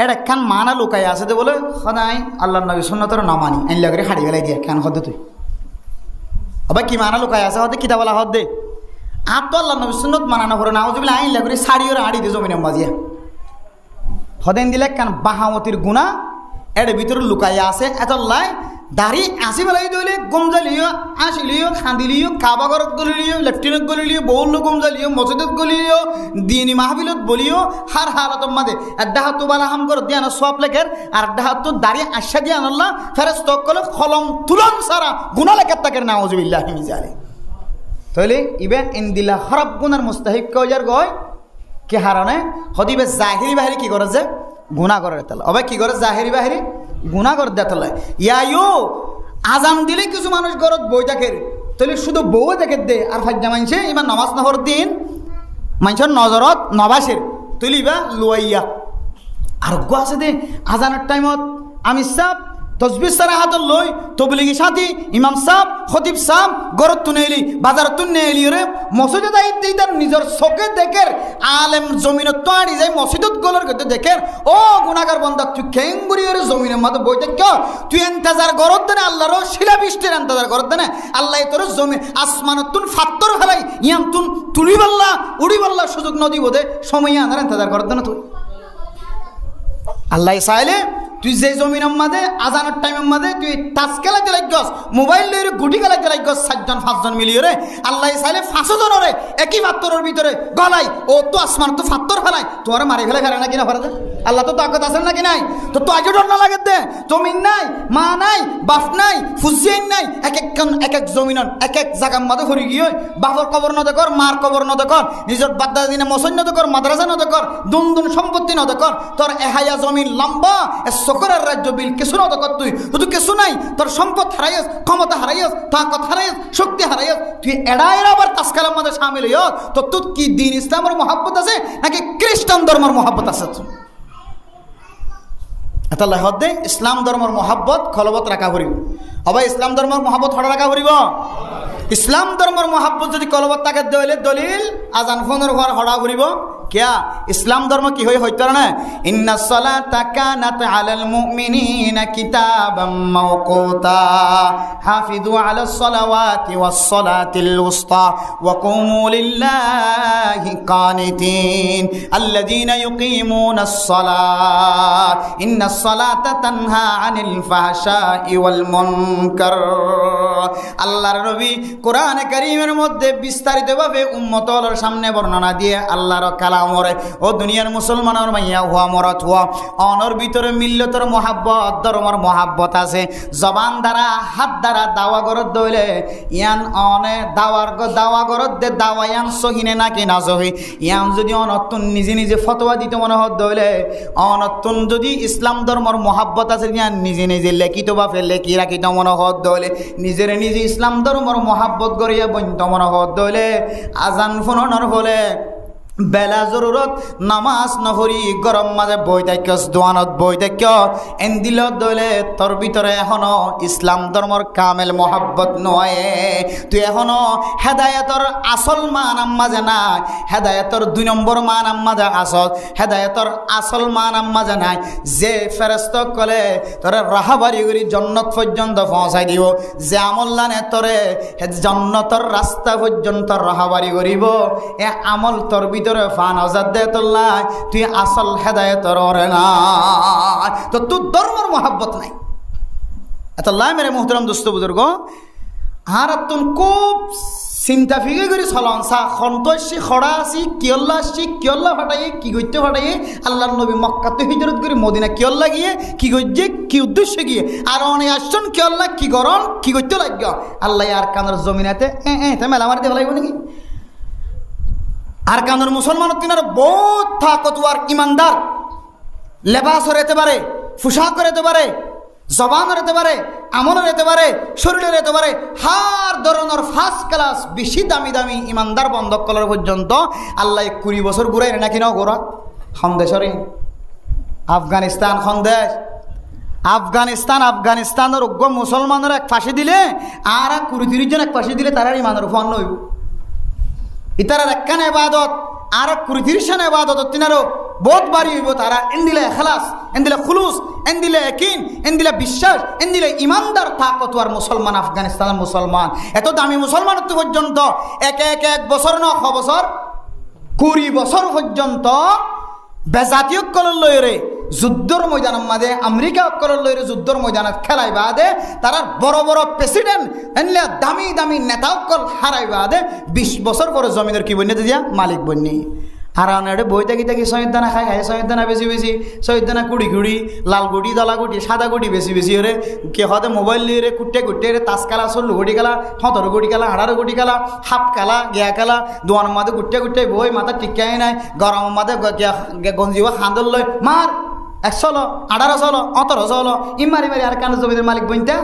Speaker 1: এর একখান মানা লুকাই আছে তো বলে সদাই আল্লাহ নবী সুন্নতের না মানি আইন লাগে হাড়ি ফেলাই দিয়ে কেন হতে তুই আবার কি মানা লুকাই আছে হতে কিতা বলা হত দে আর তো আল্লাহ নবী সুন্নত মানানো করে না যদি আইন লাগে শাড়ি ওরা হাড়ি দিয়ে জমিনে বাজিয়া হদেন দিলে কেন বাহামতির গুণা এর ভিতরে লুকাইয়া আছে এত লাই দাড়ি আসি বেলাই দিলে গমজালিও আসিলিও খান্দিলিও কাবাগরত গলিলিও লেফটেনেন্ট গলিলিও বহুল গমজালিও মসজিদত গলিলিও দিনী মাহফিলত বলিও হার হালতর মাঝে একটা হাত বালা হাম করে দিয়ে আনা সব লেখের আর একটা হাত দাড়ি আসা দিয়ে আনল্লা ফেরেস তক করলে কলম তুলন সারা গুণা লেখার তাকে নাউজুবিল্লাহ মিজারে তাহলে ইবেন ইন্দিলা খারাপ গুণার মুস্তাহিক কয়ার গয় কে হারানে হদিবে জাহিরি বাহিরি কি করে যে গুণা করে তাহলে অবে কি করে জাহিরি বাহিরি গুণা করে দেতলে ইয়াইও আজান দিলে কিছু মানুষ ঘরত বই থাকে তাহলে শুধু বউ দেখে দে আর ফাজ্জা মানছে এবার নামাজ নহর দিন মানুষের নজরত নবাসের তুলিবা লুয়াইয়া আর গো আছে দে আজানের টাইমত আমি সাপ তসবির সারা হাত লই তবলিগি সাথী ইমাম সাহ খতিব সাহ গরত তুনে এলি বাজার তুনে এলি রে মসজিদে দায়িত্ব তার নিজের চোখে দেখের আলেম জমিনত তো আড়ি যায় মসজিদত গলের গতে দেখের ও গুণাগার বন্ধা তুই খেঙ্গুরি রে জমিনের মধ্যে বই দেখ তুই এন্তাজার গরত দেনে আল্লাহর শিলাবৃষ্টির এন্তাজার গরত দেনে আল্লাহ তোর জমিন আসমানত তুন ফাত্তর ফেলাই ইয়াম তুন তুলি বললা উড়ি বললা সুযোগ নদী বোধে সময় আনার এন্তাজার গরত দেনে তুই আল্লাহ চাইলে তুই যে জমিনের মাঝে আজানের টাইমের মাঝে তুই টাচ খেলাইতে লাগছস মোবাইল লইরে গুটি খেলাইতে লাগছস 4জন 5জন মিলিয়ে রে আল্লাহ চাইলে 500 জনরে একই পাত্তরের ভিতরে গলাই ও তো আসমান তো ফাত্তর ফেলাই তোরা মারি ফেলে ফেলে নাকি না পারে আল্লাহ তো তাকত আছে নাকি নাই তো তো আজও ডর না লাগে দে জমিন নাই মা নাই বাপ নাই ফুজিয়াইন নাই এক এক জমিনন এক এক জায়গার মাঝে ঘুরে গিয়ে বাপর কবর ন দেখর মার কবর ন দেখর নিজের বাদ্দা দিনে মসজিদ ন দেখর মাদ্রাসা ন দেখর দুন দুন সম্পত্তি ন দেখর তোর এহায়া জমিন লম্বা সকরের রাজ্য বিল কিছু না দেখর তুই কিছু নাই তোর সম্পদ হারাইস ক্ষমতা হারাইস তাকত হারাইস শক্তি হারাইস তুই এড়াই আবার তাসকালার মধ্যে সামিল হইও তো তুই কি দিন ইসলামের মহব্বত আছে নাকি খ্রিস্টান ধর্মের মহব্বত আছে এটা লেখত দে ইসলাম ধর্মর মহাব্বত খলবত রাখা করিব হবে ইসলাম ধর্মর মহাব্বত হঠাৎ রাখা করিব ইসলাম ধর্মর মহাব্বত যদি কলবত তাকে দইলে দলিল আজান ফোনের ঘর হড়া করিব क्या इस्लाम धर्म की होता है ना इन्ना सलाता कानत अलल मुमिनीना किताबम मौकूता हाफिजू अला सलावाति वस्सलातिल वुस्ता वक़ूमू लिल्लाहि कानितीन अल्लज़ीना युक़ीमूना अस्सलात इन्ना सलाता तन्हा अनिल फहशाइ वल मुनकर আল্লাহর নবী কোরআনে কারীমের মধ্যে বিস্তারিতভাবে উম্মতর সামনে বর্ণনা দিয়ে আল্লাহর কালামরে ও দুনিয়ার মুসলমানের মাইয়া হুয়া মরত হুয়া অনর ভিতরে মিল্লতর মহাব্বত ধর্মর মহাব্বত আছে জবান দ্বারা হাত দ্বারা দাওয়া করত দইলে ইয়ান অনে দাওয়া করত দে দাওয়ায়ান সহিনে নাকি না সহি ইয়ান যদি অনতুন নিজে নিজে ফতোয়া দিতে মনে হত দইলে অনতুন যদি ইসলাম ধর্মর মহাব্বত আছে ইয়ান নিজে নিজে লেখিত ভাবে লেখি রাখিত মনে হত দইলে নিজে নিজে ইসলাম ধর্মর মহাব্বত করিয়া বন্ধ মনে হত দইলে আজান ফোনর হলে বেলা জরুরত নামাজ নহরি গরম মাঝে বই থাক্য দোয়ানত বই থাক্য এন্দিল দইলে তোর ভিতরে এখনো ইসলাম ধর্মর কামেল মহাব্বত নয় তুই এখনো হেদায়েতর আসল মান মাঝে নাই হেদায়েতর 2 নম্বর মান মাঝে আসল হেদায়েতর আসল মান মাঝে নাই যে ফেরেশতা কলে তোরে রাহাবারি করি জান্নাত পর্যন্ত পৌঁছাই দিব যে আমললানে তোরে জান্নাতের রাস্তা পর্যন্ত রাহাবারি করিব এ আমল তোর তুই আসল হেদায়েতর না তো তোর ধর্মর মহাব্বত নাই এতল্লাহ মেরে মোহতরম দোস্ত বুজুর্গ আর তুন খুব চিন্তা ফিকে করে চলন চা সন্তোষী খড়া আছি কিয়ল্লা আসছি কিয়ল্লা ফাটাইয়ে কি করতে ফাটাইয়ে আল্লাহর নবী মক্কাতে হিজরত করে মদিনা কিয়ল্লা গিয়ে কি করছে কি উদ্দেশ্যে গিয়ে আর অনেক আসছেন কিয়ল্লা কি গরম কি করতে লাগ আল্লাহ আর কানের জমিনাতে মেলা মারতে লাগবে নাকি আর কানের মুসলমান তিনার বহুত তাকতওয়ার ইমানদার লেবাস হতে পারে পোশাক হতে পারে জবান হতে পারে আমল হতে পারে শরীরে হতে পারে হার ধরনের ফার্স্ট ক্লাস বেশি দামি দামি ইমানদার বন্ধক করার পর্যন্ত আল্লাহ 20 বছর ঘুরাই নাকি না গোরা সন্দেশরে আফগানিস্তান সন্দেশ আফগানিস্তানের অজ্ঞ মুসলমানের এক ফাঁসি দিলে আর 20-30 জন এক ফাঁসি দিলে তারা ইমানের ফোন হইব ইতারার একখান এবাদত আর 20-30 এবাদত তিনারও বহুত বাড়ি হইব তারা এন্দিলে এখলাস এন্দিলে খুলুস এন্দিলে ইয়াকিন এন্দিলে বিশ্বাস এন্দিলে ইমানদার তাকতওয়ার মুসলমান আফগানিস্তানের মুসলমান এত দামি মুসলমান পর্যন্ত এক বছর না 6 বছর 20 বছর পর্যন্ত বেজাতীয় কলর লইরে যুদ্ধর ময়দানের মাঝে আমেরিকা কলর লইরে যুদ্ধর ময়দানত খেলাই বাদে তারা বড় বড় প্রেসিডেন্ট এনলে দামি দামি নেতা কল হারাই বাদে 20 বছর পরে জমিনের কি বন্যে দিয়া মালিক বন্যি আর অনেক বই থাকি থাকি শহীদ দানা খাই শহীদ দানা বেশি বেশি শহীদ দানা কুড়ি লাল গুটি দলা গুটি সাদা গুটি বেশি বেশি রে কে হতে মোবাইল নিয়ে রে কুটে রে তাস খেলা 16 গুটি খেলা 17 গুটি খেলা 18 গুটি খেলা হাফ খেলা গিয়া খেলা দোয়ানের মাঝে কুটে বই মাথা টিকাই নাই গরম মাঝে গঞ্জিবা খান্দল লয় মার 100 18 17 ইমারি মারি আর কান জমিদের মালিক বইনটা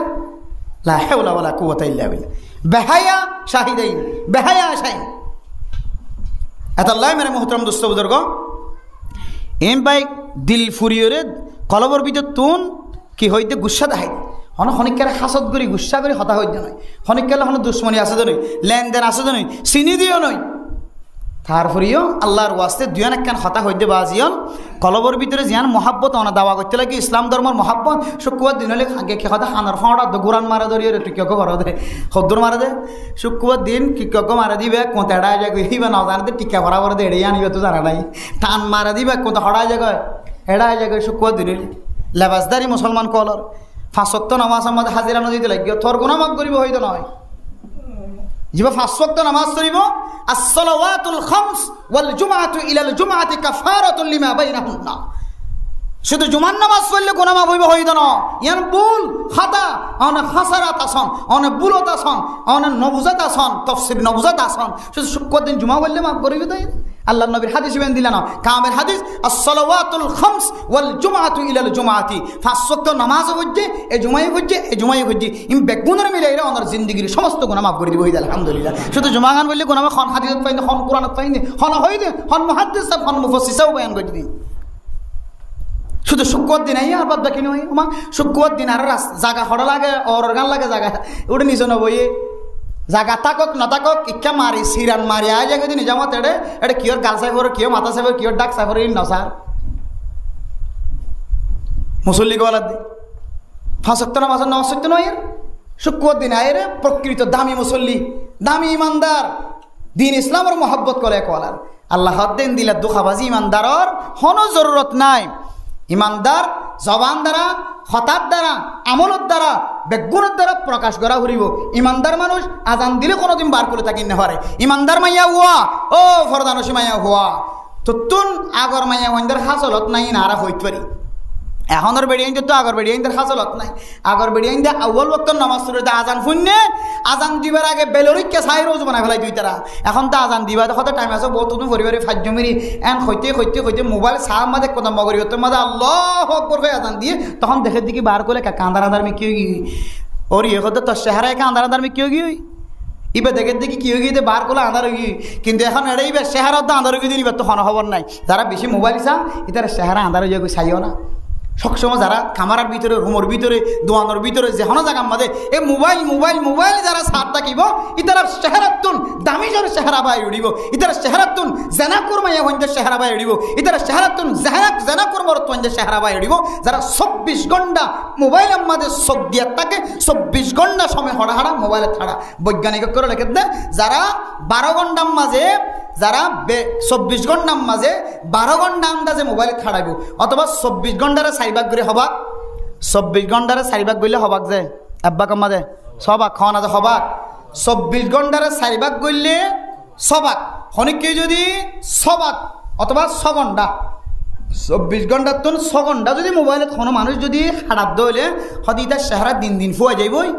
Speaker 1: লা হাওলা ওয়ালা কুওয়াতা ইল্লা বিল্লাহ বেহায়া শাহিদাইন বেহায়া শাহিদ এতাল্লাহ মেরে মোহতরম দোস্ত বুজুর্গ এম ভাই দিল ফুরিয়রে কলবর ভিতর তুন কি হইতে গুসা দেখাই হন খনিকারে হাসত করি গুসা করে হতা হইতে নয় খনিকালে হন দুশ্মনী আছে তো নয় লেনদেন আছে তো নয় চিনি দিও নয় তারপরেও আল্লাহর ওয়াস্তে দুয়ান একখান হতা হইতে বাজিয়ন কলবর ভিতরে জিয়ান মহাব্বত অনা দাওয়া করতে লাগে ইসলাম ধর্মের মহাব্বত শুক্রবার দিন হলে আগে হতা হানার ফাঁড়া গুরান মারা ধরিয়ে টিকক ভরা দে খদ্দর মারা দে শুক্রবার দিন টিকক মারা দিবে কোঁতে এড়াই যাবে বা না জানাতে টিকা ভরা ভরা এড়িয়ে আনিবে তো জানা নাই টান মারা দিবে কোঁতে হড়াই জায়গায় এড়াই জায়গায় শুক্রবার দিন লেবাসদারি মুসলমান কলর 5 ওয়াক্ত নামাজ আমাদের হাজিরা নদীতে লাগিয়ে তোর গুনাহ মাফ করিব হইতো নয় যিবা 5 ওয়াক্ত নামাজ পড়িব as-salawatul khams wal jum'atu ila al-jum'ati kafaratun lima bainahunna শুধু জুমার নামাজ পড়লে গুনাহ মাফ হইব হইতো না ইয়ান ভুল খাতা অনে খাসারাত আসন অনে বুলত আসন অনে নবুজাত আসন তাফসীর নবুজাত আসন শুধু শুক্রবার দিন জুমা পড়লে মাফ করিবে তাই আল্লাহর নবীর হাদিস বেন দিলা না কামের হাদিস as-salawatul khams wal jum'atu ila al-jum'ati 5 ওয়াক্ত নামাজ হচ্ছে এই জুমাই হচ্ছে ইম বেগুনের মিলে এরা ওনার জিন্দেগীর সমস্ত গুনাহ মাফ করে দিব হইল আলহামদুলিল্লাহ শুধু জুমা গান বললে গুনাহ খন হাদিসত পাইনে খন কোরআনত পাইনে খন হইতে খন মুহাদ্দিস সব খন মুফাসসির সব বয়ান করে দিন শুধু শুক্রবার দিন আই আর বাদ বাকি নয় আমার শুক্রবার দিন আর জাগা হড়া লাগে অর গান লাগে জাগা ওটা নিজ নবই জাগা থাকক না থাকক ইচ্ছা মারি সিরান মারি আয় জায়গা দিন নিজামত এটা কিয়র গাল সাইফর কিয় মাথা সাইফর কিয়র ডাক সাইফর নসার মুসল্লি গোয়ালা দি ফাঁসক্ত না মাসের নসক্ত নয় শুক্রবার দিন আয় রে প্রকৃত দামি মুসল্লি দামি ইমানদার দিন ইসলামের মোহাব্বত করে কলার আল্লাহ দিন দিলে দুঃখাবাজি ইমানদারর হন জরুরত নাই ইমানদার জবান দ্বারা হঠাৎ দ্বারা আমলত দ্বারা বেগুনের দ্বারা প্রকাশ করা ঘুরিব ইমানদার মানুষ আজান দিলে কোনোদিন বার করে থাকি না পারে ইমানদার মাইয়া হুয়া ও ফরদানসি মাইয়া হুয়া তো তুন আগর মাইয়া ওইদের হাসলত নাই নারা হইতে পারি এখনের বেড়িয়াইতে তো আগর বেড়িয়াইদের হাসলত নাই আগর বেড়িয়াইতে আউ্বাল বক্ত নামাজ শুরুতে আজান শুননে আজান দিবার আগে বেলরিককে চাই রোজ বানাই ফেলাই দুই তারা এখন তো আজান দিবা দেখতে টাইম আছে বহুত নতুন পরিবারে ফাজ্য মেরি এন হইতে মোবাইল চাহ মাঝে কথা মগরি হতে মাঝে আল্লাহ আকবার হয়ে আজান দিয়ে তখন দেখে দিকে বার করে কাঁদার আধার মে কি গিয়ে ওর ইয়ে হতে তোর চেহারায় কাঁদার আধার মে কেউ গিয়ে ইবে দেখে দেখি কি গিয়ে বার করলে আধার গিয়ে কিন্তু এখন এটাই চেহারা তো আধার গিয়ে দিন তো কোনো খবর নাই যারা বেশি মোবাইল চা ইতার চেহারা আধার গিয়ে চাইও না সবসময় যারা কামারার ভিতরে রুমের ভিতরে দোয়ানোর ভিতরে যেখানে জায়গার মাঝে এই মোবাইল যারা সার থাকিব ইতারা চেহারাতুন দামি জোর চেহারা বাই উড়িব ইতারা চেহারাতুন জেনা কর্মাইয়া হইতে চেহারা বাই উড়িব ইতারা চেহারাতুন জেনা কর্মর তঞ্জে চেহারা বাই উড়িব যারা 24 ঘন্টা মোবাইলের মাঝে সব দিয়া থাকে 24 ঘন্টা সময় হড়া মোবাইলে ছাড়া বৈজ্ঞানিক করে লেখে দেয় যারা 12 ঘন্টার মাঝে যারা 24 ঘন্টার মাঝে 12 ঘন্টা আন্দাজে মোবাইলে ছাড়াইব অথবা 24 ঘন্টারে 4 ভাগ করে হবাক 24 ঘন্টারে 4 ভাগ করলে হবাক যে আব্বা কম মাঝে সবাক খাওয়া যে হবাক 24 ঘন্টারে 4 ভাগ করলে সবাক হনিকে যদি সবাক অথবা 6 ঘন্টা 24 ঘন্টার তো 6 ঘন্টা যদি মোবাইলে কোনো মানুষ যদি হারাত দইলে হয়তো ইতার চেহারা দিন ফুয়া যাইবই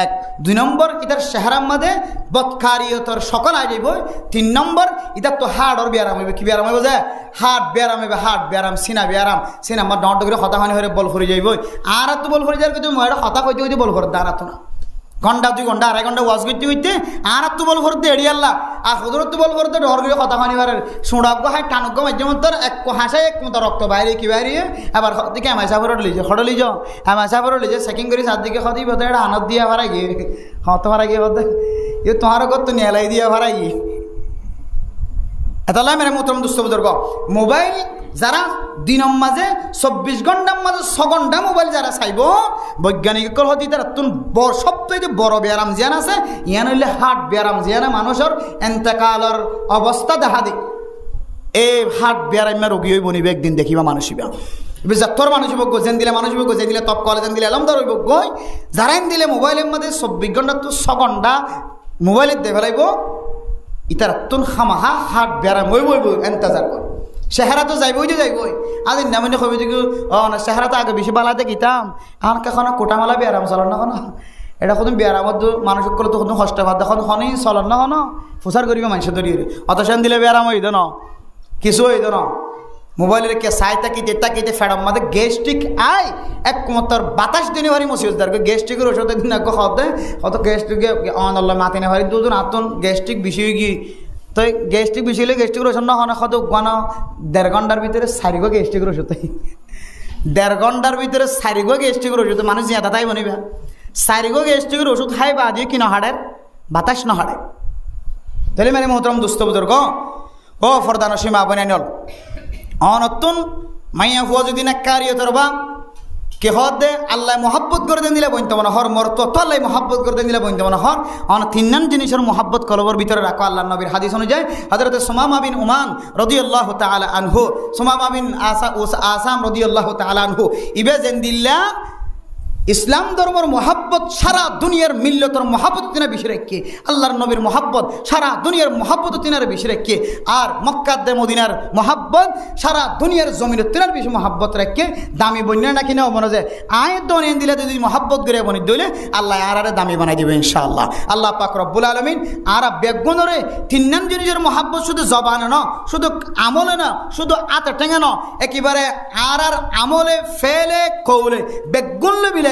Speaker 1: 1 2 নম্বর ইতার চেহারার মধ্যে বৎকারিয়তর সকল আই যাইবই 3 নম্বর ইতার তো হাড়র ব্যায়াম হইবে কি ব্যায়াম হইব যে হাট ব্যায়াম হইবে হাট ব্যায়াম সিনা আমার ডট করে হতা হানি হয়ে বল ফুরি যাইবই আর তো বল ফুরি যার কিন্তু ময়রা হতা কইতে কইতে বল করে দাঁড়াতো না ঘন্টা 2 ঘন্টা 2.5 ঘন্টা ওয়াজ করতে হইতে আর তো বল করতে এড়ি আল্লাহ আর হজরত তো বল করতে ডর গিয়ে কথা খানিবারের সুড়াব হাই টানুক মাধ্যম তোর এক হাসাই এক মতো রক্ত বাইরে কি বাইরে আবার দিকে আমাশাফর লিজে হড় লিজ আমাশাফর লিজে চেকিং করি চারদিকে সদি বোধ এটা আনত দিয়া ভাড়া গিয়ে হত ভাড়া গিয়ে বোধ এ তোমার কত নেলাই দিয়া ভাড়া গিয়ে এতলা মেরে মোতরম দুস্থ বুজুর্গ মোবাইল যারা দিনের মাঝে 24 ঘন্টার মাঝে 6 ঘন্টা মোবাইল যারা চাইব বৈজ্ঞানিক হতে তারা তুন সবথেকে বড় ব্যায়াম জিয়ান আছে ইয়ান হইলে হার্ট ব্যায়াম জিয়ানা মানুষের এন্তেকালের অবস্থা দেখা দিক এই হার্ট ব্যায়ামের রোগী হইব নিবে একদিন দেখিবা মানুষ হইবা তোর মানুষ হইব গোজেন দিলে মানুষ হইব গোজেন দিলে তপ কলেজেন দিলে এলমদার হইব গই যারাইন দিলে মোবাইলের মধ্যে 24 ঘন্টা তো 6 ঘন্টা মোবাইলের দেখে লাইব ইতার তুন খামাহা হার্ট ব্যায়াম হইব এন্তেজার কর চেহারা তো যাইবই তো যাইবই আজ নামিনে কবি দেখি না চেহারা তো আগে বেশি বালাতে গিতাম এখন কখনো কোটামালা ব্যায়াম চলন না কোনো এটা কোনো ব্যায়ামত মানুষ করলে তো কোনো কষ্ট ভাত দেখুন খনি চলন না কোনো ফুসার করিবে মানুষ ধরিয়ে অতসান দিলে ব্যায়াম হইত ন কিছু হইত ন মোবাইলের কে চাই তাকিতে ফেড়াম মাঝে গ্যাস্ট্রিক আয় এক মতর বাতাস দিনে ভারি মসিদার গ্যাস্ট্রিকের ওষুধ একদিন আগে খাওয়াতে অত গ্যাস্ট্রিকে অনল্লা মাতি না ভারি দুজন আতন গ্যাস্ট্রিক বেশি হয়ে গিয়ে তো গ্যাস্ট্রিক বেশি হলে গ্যাস্ট্রিকের ওষুধ না হয় না কত গানা 1.5 ঘন্টার ভিতরে 4 গো গ্যাস্ট্রিকের ওষুধ 1.5 ঘন্টার ভিতরে 4 গো গ্যাস্ট্রিকের ওষুধ মানুষ জিয়াদা তাই বনিবা 4 গো গ্যাস্ট্রিকের ওষুধ খাই বা দিয়ে কি নহাড়ের বাতাস নহাড়ে তাহলে মানে মোহতরম দুস্থ বুজুর্গ ও ফরদানসী মা বোন আনল অনতুন মাইয়া হুয়া যদি না কারিয়তর বা কে হদে আল্লাহ মোহাব্বত করে দেন দিলে বইতে মনে হর মর তত আল্লাহ মোহাব্বত করে দেন দিলে বইতে মনে হর অন 3 জিনিসের মোহাব্বত কলবর ভিতরে রাখো আল্লাহর নবীর হাদিস অনুযায়ী হযরত সুমামা বিন উমান রাদিয়াল্লাহু তাআলা আনহু সুমামা বিন আসাম রাদিয়াল্লাহু তাআলা আনহু ইবে জেন্দিল্লা ইসলাম ধর্মের মোহাব্বত সারা দুনিয়ার মিল্লতর মোহাব্বত তিনার বেশি রেখে আল্লাহর নবীর মোহাব্বত সারা দুনিয়ার মোহাব্বত তিনার বেশি রেখে আর মক্কাতে মদিনার মোহাব্বত সারা দুনিয়ার জমিনের তিনার বেশি মোহাব্বত রেখে দামি বন্যা না কিনা মনে যায় আয় দনিয়ান দিলে যদি মোহাব্বত করে বনি দিলে আল্লাহ আর দামি বানাই দেবে ইনশাআল্লাহ আল্লাহ পাক রব্বুল আলামিন আর বেগুনরে 3 জিনিসের মোহাব্বত শুধু জবানে না শুধু আমলে না শুধু আতে টেঙে না একেবারে আর আমলে ফেলে কৌলে বেগুন বিলে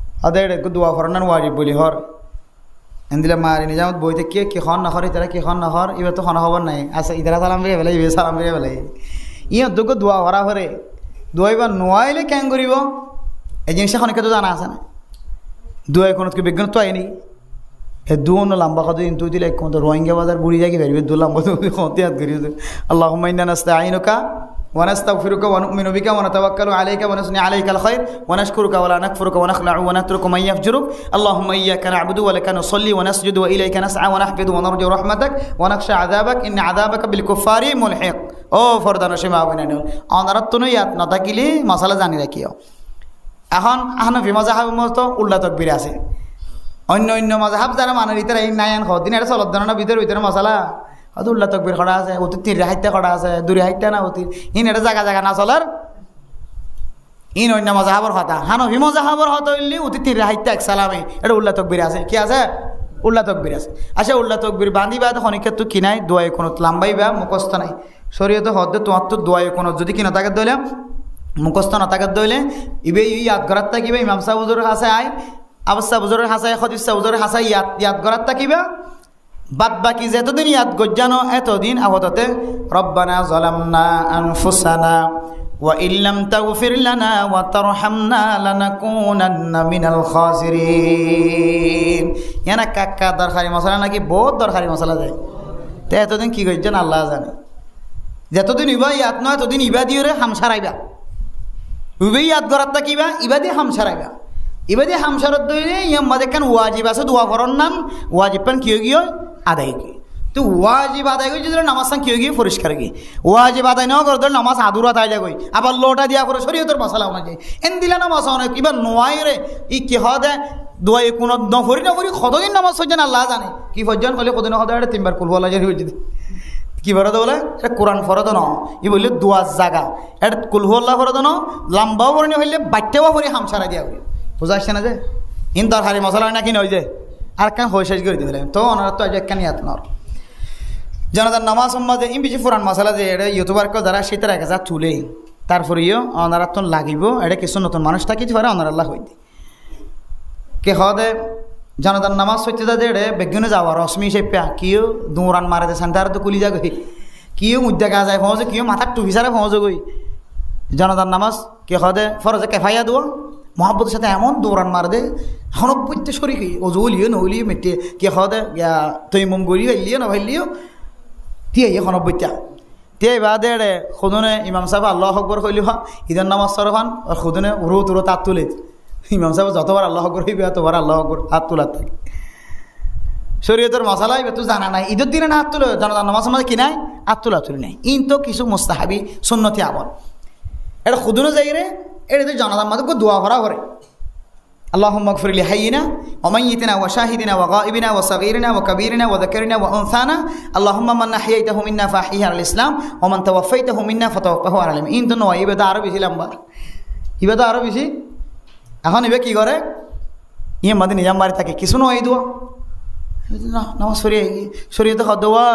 Speaker 1: ওদের দোয়া ফরানার ওয়াজিব বলি হর এন্দিলে মারি নিজামত বইতে কি খন নখর ইতারা কি খন নখর এবার তো খন খবর নাই আচ্ছা ইতারা সালাম বেরিয়ে বেলাই ইবে সালাম বেরিয়ে বেলাই ইহঁতকো দোয়া ভরা ভরে দোয়া এবার নোয়াইলে কেন করিব এই জিনিসটা খনিকে তো জানা আছে না দোয়া কোনোকে বিজ্ঞান তো আইনি এ দুনো লম্বা কত দিন তুই দিলে এক মতো রোহিঙ্গা বাজার বুড়ি যাকে বেরবে দু লম্বা খতে হাত করি আল্লাহুম্মা ইন্না নাস্তাঈনুকা ওয়া নাস্তাগফিরুকা ওয়া নু'মিনু বিকা ওয়া নাতাওয়াক্কালু আলাইকা ওয়া নাসনি আলাইকাল খায়র ওয়া নাশকুরুকা ওয়া লা নাকফুরুকা ওয়া নাখলা'ু ওয়া নাতরুকু মান ইয়াফজুরুক আল্লাহুম্মা ইয়্যাকা না'বুদু ওয়া লাকা নুসাল্লি ওয়া নাসজুদু ওয়া ইলাইকা নাসআ ওয়া নাহফিদু ওয়া নারজু রাহমাতাক ওয়া নাখশা আযাবাক ইন্না আযাবাকা বিল কুফারি মুলহিক ও ফরদান সীমা বনানো অনারত তো ইয়াত না থাকিলে মাসালা জানি রাখিও এখন হানাফি মাযহাবের মতো উল্টা তাকবীর আছে অন্য অন্য মাযহাব যারা মানের ভিতরে এই নায়ান দিন এটা চলত না ভিতরে মশালা হয়তো উল্লা তকবির খড়া আছে অতি তিন রেহাইতে খড়া আছে দুই রেহাইতে না অতি ইন এটা জায়গা জায়গা না চলার ইন অন্য মাযহাবর কথা হানাফি মাযহাবর হত হইলে অতি তিন রেহাইতে এক সালামে এটা উল্লা তকবির আছে কি আছে উল্লা তকবির আছে আচ্ছা উল্লা তকবির বান্ধিবা খনিকের তো কিনাই দোয়াই কোনো লাম্বাইবা মুখস্থ নাই শরীয়তে হদ্দে তোমার তো দোয়াই কোনো যদি কিনা তাকে দইলে মুখস্থ না তাকে দইলে ইবে ইয়াদ করার থাকিবে ইমাম সাহেব হুজুরের কাছে আয় আবস্থা বুজুরের হাসায় খদিসা বুজুরের হাসায় ইয়াদ করার থাকিবা বাদ বাকি যতদিন ইয়াদ গজ্জানো এতদিন আবদতে রব্বানা যালামনা আনফুসানা ওয়া ইল্লাম তাগফির লানা ওয়া তারহামনা লানাকুনান্না মিনাল খাসিরিন ইয়ানা কাক্কা দরকারি মশলা নাকি বহুত দরকারি মশলা যায় তো এতদিন কি গজ্জান আল্লাহ জানে যতদিন ইবা ইয়াদ নয় ততদিন ইবা দিওরে হামসারাইবা ইবে ইয়াদ করার থাকিবা ইবা দিয়ে হামসারাইবা ইবাদে হামসারত দইলে ইয়াম্মাদে কান ওয়াজিব আছে দোয়া করার নাম ওয়াজিব পান কিয় গিয়ে আদায় কি তো ওয়াজিব আদায় করে যদি নামাজ সান কিয় গিয়ে পরিষ্কার কি ওয়াজিব আদায় না করে ধর নামাজ আদুরা তাই যাগই আবার লোটা দিয়া করে শরীয়তের মশলা অনুযায়ী এন দিলা নামাজ অনেক কিবা নোয়াই রে ই কি হদে দোয়াই কোনো নফরি কতদিন নামাজ সজ্জান আল্লাহ জানে কি ফজ্জান করলে কতদিন হদে এটা তিনবার কুল বলা যায় হয়েছে কি ফরদ বলে এটা কোরআন ফরদ ন ই বললে দোয়া জাগা এটা কুলহুল্লাহ ফরদ ন লম্বাও পড়নি হইলে বাট্টেও পড়ি হামসারা দিয়া করি বুঝা আসছে না যে ইন দরকারি মশলা নাকি নয় যে আর কেন হয়ে শেষ করে দিবেন তো ওনারা তো একখান ইয়াত নর জনতার নামাজ সম্বাদে ইম বেশি পুরান মশলা যে এটা ইউটিউবার কেউ যারা শীতের এক হাজার তুলে তারপরেও ওনারা তো লাগিব এটা কিছু নতুন মানুষ থাকিতে পারে ওনার আল্লাহ হইতে কে হদে জনতার নামাজ সত্যি যে এটা বেগুনে যাওয়া রশ্মি সেপা কিও দৌড়ান মারে দে সেন্টার তো কুলি যাগই কিও মুদ্দা গা যায় পৌঁছে কিও মাথার টুপি সারে পৌঁছে গই জনতার নামাজ কে হদে ফরজে কেফাইয়া দেবো মহাব্বতের সাথে এমন দৌড়ান মার দে হনব্বইতে শরীর ওজলিও নলিও মেটে কে হদে তৈ মম গড়ি ভাইলিও না ভাইলিও দিয়ে হনব্বইটা দিয়ে বাদে রে খুদনে ইমাম সাহেব আল্লাহ আকবর কইলি হা ঈদের নামাজ সরফান আর খুদনে উড়ো তুরো তাত তুলে ইমাম সাহেব যতবার আল্লাহ আকবর হইবে ততবার আল্লাহ আকবর হাত তোলার থাকে শরীয়তের মশলা হইবে তো জানা নাই ঈদের দিনে না হাত তুলে জনতার নামাজ আমাদের কি নাই হাত তোলা তুলি নাই ইন তো কিছু মুস্তাহাবি সুন্নতি আমল এটা খুদনে যাই রে এটা তো জনতার মধ্যে দোয়া ভরা করে আল্লাহুম্মা গফির লি হাইয়িনা ওয়া মাইয়িতিনা ওয়া শাহিদিনা ওয়া গায়িবিনা ওয়া সাগীরিনা ওয়া কাবীরিনা ওয়া যাকারিনা ওয়া উনসানা আল্লাহুম্মা মান আহইয়াইতাহু মিন্না ফাহইহি আলাল ইসলাম ওয়া মান তাওয়াফাইতাহু মিন্না ফাতাওয়াফাহু আলাল ঈমান ইন তো নয় ইবাদত আরো বেশি লম্বা ইবাদত আরো বেশি এখন ইবে কি করে ইয়ে মাদি নিজাম বাড়ি থাকে কিছু নয় এই দোয়া না নামাজ পড়িয়ে শরীয়তে দোয়া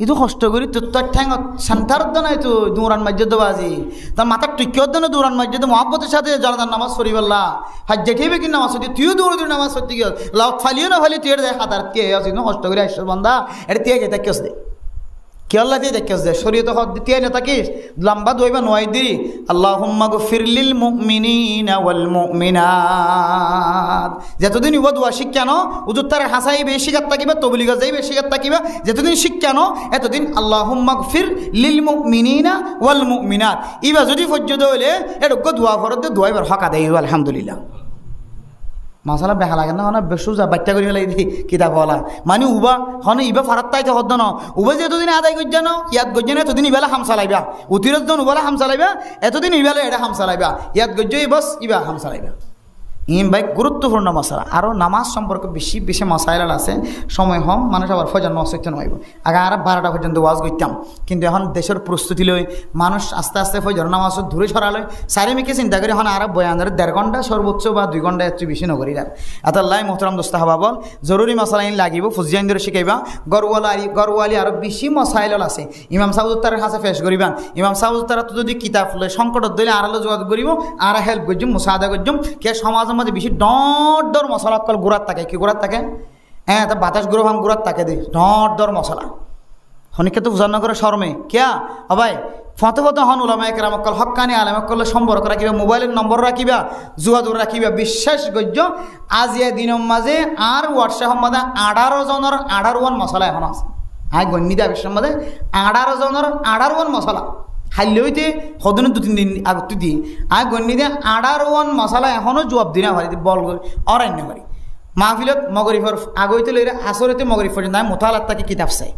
Speaker 1: ইটো কষ্ট করি তোর ঠ্যাং শান্তার নাই তো দৌড়ান মাজ্জত বাজি তার মাথার টুকিও দেন দৌড়ান মাজ্জত মহাব্বতের সাথে জনতার নামাজ পড়ি বললা হাজ জেঠেবে কি নামাজ পড়ি তুইও দৌড়ে দৌড়ে নামাজ পড়তে গিয়ে লাভ ফালিও না ফালি তুই এটা হাতার তে আসি কষ্ট করে আসছ বন্ধা এটা তে যেতে কেস দে কে আল্লাহ দিয়ে দেখেছ দে শরীয়তে দিয়ে না থাকিস লম্বা দইবা নোয়াই দিরি আল্লাহুম্মা গফির লিল মুমিনিনা ওয়াল মুমিনাত যতদিন ইবা দোয়া শিক্ষানো উজুর তার হাসাই বেশি গাত থাকিবা তবলিগা যাই বেশি গাত থাকিবা যতদিন শিক্ষানো এতদিন আল্লাহুম্মা গফির লিল মুমিনিনা ওয়াল মুমিনাত ইবা যদি ফজ্জদ হইলে এরকম দোয়া ফরদ দোয়াইবার হক আদায় হইব আলহামদুলিল্লাহ মশলা বেহা লাগে না হনা বেশু যা বাচ্চা করি ফেলাই দি কিতাব বলা মানে উবা হনে ইবা ফারাত তাইতে হদ্দ ন উবা যতদিন আদায় করছে ন ইয়াদ গজ্জে না এতদিন ইবেলা হাম চালাইবা উতিরত জন উবালা হাম চালাইবা এতদিন ইবেলা এটা হাম চালাইবা ইয়াদ গজ্জে বস ইবা হাম চালাইবা ভাই গুরুত্বপূর্ণ মশলা আরও নামাজ সম্পর্কে বেশি বেশি মশাইল আছে সময় হম মানুষ আবার ফজর নষ্ট নইব আগে আর 12টা পর্যন্ত ওয়াজ করতাম কিন্তু এখন দেশের প্রস্তুতি লই মানুষ আস্তে আস্তে ফজর নামাজ দূরে ছড়ালয় চারিমিকে চিন্তা করি এখন আর বয়ানের 1.5 ঘন্টা সর্বোচ্চ বা 2 ঘন্টা একটু বেশি নকরি আর আতাল্লাহ মোহতরাম দোস্তা হবা বল জরুরি মশলা লাগিব ফুজিয়ান ধরে শিখাইবা গরওয়ালি আরও বেশি মশাইল আছে ইমাম সাউদ্দার কাছে ফেস করিবান ইমাম সাউদ্দার তো যদি কিতাব লয় সংকটত দিলে আড়ালো যোগাযোগ করিব আর হেল্প করছুম মুসাদা করছুম কে সমাজ মাঝে বেশি ডর মশলা কল গুড়াত থাকে কি গুড়াত থাকে হ্যাঁ তা বাতাস গুঁড়ো ভাম গুড়াত থাকে দে ডর মশলা হনিকে তো বুঝার না করে শর্মে কিয়া ভাই ফতে হন উলামা একরাম কল হক্কানি আলেম কল সম্পর্ক রাখিবা মোবাইলের নম্বর রাখিবা যোগাযোগ রাখিবা বিশ্বাস গজ্য আজিয়া দিনের মাঝে আর হোয়াটসঅ্যাপ মাঝে 18 জনের 18 মশলা এখন আছে আই গণ্যিদা বিশ্বের মাঝে 18 জনের 18 মশলা খাইলে হইতে সদনে 2-3 দিন আগত দিয়ে আই গণ্যিদা 18 মশলা এখনও জবাব দিনা পারি বল অরণ্য পারি মাহফিলত মগরিফর আগইতে লইরে আসরতে মগরিফ পর্যন্ত আমি মোতালাত তাকে কিতাব চাই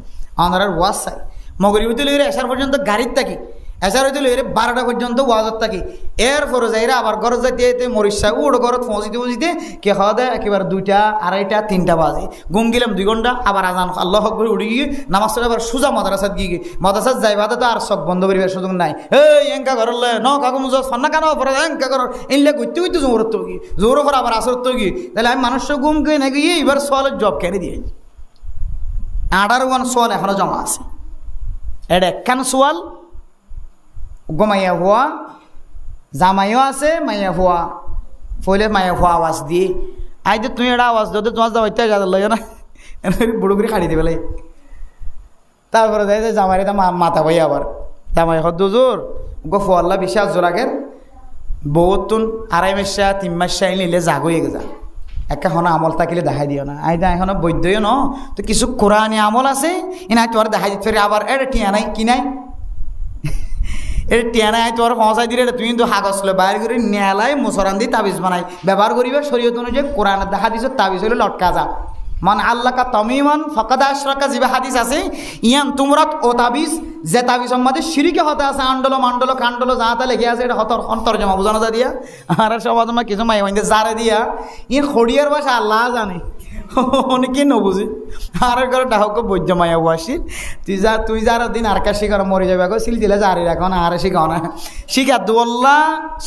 Speaker 1: আমার ওয়াজ চাই মগরিবতে লইরে এসার পর্যন্ত গাড়ির থাকি এসার হইতে লইরে 12টা পর্যন্ত ওয়াজত থাকি এরপরে যাইরা আবার ঘর যাইতে মরিচা উড় ঘরত পৌঁছিতে কে খাওয়া দেয় একেবারে 2টা 2:30 3টা বাজে ঘুম গেলাম 2 ঘন্টা আবার আজান আল্লাহ আকবার উঠে গিয়ে নামাজ পড়ে আবার সোজা মাদ্রাসাত গিয়ে মাদ্রাসাত যাইবা তো আর চোখ বন্ধ করিবার সুযোগ নাই এই এঙ্কা ঘরলে ন কাকু মুজ সন্না কেন পরে এঙ্কা ঘর ইনলে ঘুরতে জোরত গিয়ে জোর করে আবার আসরত গিয়ে তাহলে আমি মানুষ ঘুম গিয়ে নাকি এবার সোয়ালের জব কেড়ে দিয়ে 18 সোয়াল এখনো জমা আছে এটা একখান সোয়াল মাইয়া ভুয়া জামাইও আছে মাইয়া ভুয়া ফলে মাইয়া ভুয়া আওয়াজ দিয়ে আইতে তুমি এটা আওয়াজ দিতে তোমার যাওয়াইতে লাগে না বুড়ো করে খাড়ি দেবে তারপরে যাই জামাই মাথা ভাই আবার জামাই হদ্দুজোর ফোয়াল্লা বিশ্বাস জোরাকের বহুতুন 2.5 মাস 3 মাস নিলে জাগ হয়ে গেছে একটা হন আমল থাকিলে দেখাই দিও না আইদা এখন বৈধই ন তো কিছু কোরআনি আমল আছে এনা তোর দেখাই দিতে আবার এটা টিয়া নাই কি নাই এটা টিয়া নাই তোর পৌঁছাই দিলে তুমি কিন্তু হাগজ লো বাইর করে নেলাই মুসরান দি তাবিজ বানাই ব্যবহার করিবে শরীয়ত অনুযায়ী কোরআনে দেখা দিছ তাবিজ হইলে লটকা যা মান আল্লাহ কা তমিমান ফাকাদ আশরাকা জিবা হাদিস আছে ইয়ান তুমরাত ও তাবিজ যে তাবিজ মধ্যে শিরিকে হতে আছে আন্ডলো মান্ডলো কান্ডলো যাতে লেগে আছে এটা হতর অন্তর্জমা বুঝানো যা দিয়া আর সমাজ মা কিছু মাই হইতে জারে দিয়া ই খড়িয়ার ভাষা আল্লাহ জানে অনেকে নবুঝে আর করে ডাহক বৈদ্য মায়া বসি তুই যার দিন আর কা শিকার মরে যাবে গো সিল দিলে জারি রাখো না আর শিখাও না শিখা দোল্লা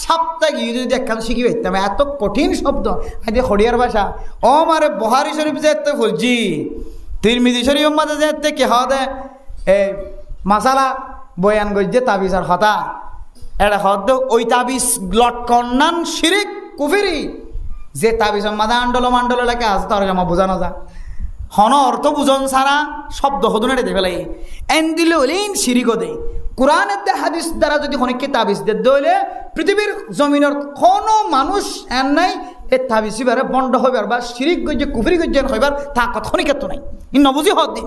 Speaker 1: সপ্তাহ গিয়ে যদি একখান শিখি পাইতাম এত কঠিন শব্দ আজ খড়িয়ার ভাষা ও মারে বহারি শরীফ যে এত ফুলছি তিরমিজি শরীফ মাঝে যে এতে কে হদে এই মাসালা বয়ান গজ্জে তাবিজের হতা এটা হদ ওই তাবিজ লটকন্নান শিরিক কুফিরি যে তাবিজ মাদা আন্ডল মান্ডল লেখা আছে তার জমা বোঝানো যা হন অর্থ বুঝন ছাড়া শব্দ হদুনে দেবে লাগে এন দিলে হলে শিরিক দে কোরআনের দে হাদিস দ্বারা যদি অনেককে তাবিজ দে দইলে পৃথিবীর জমিনের কোনো মানুষ এন নাই এ তাবিজ বারে বন্ধ হইবার বা শিরিক গজ্জে কুফরি গজ্জে হইবার তা কথনিক তো নাই ইন নবুঝি হদ দিন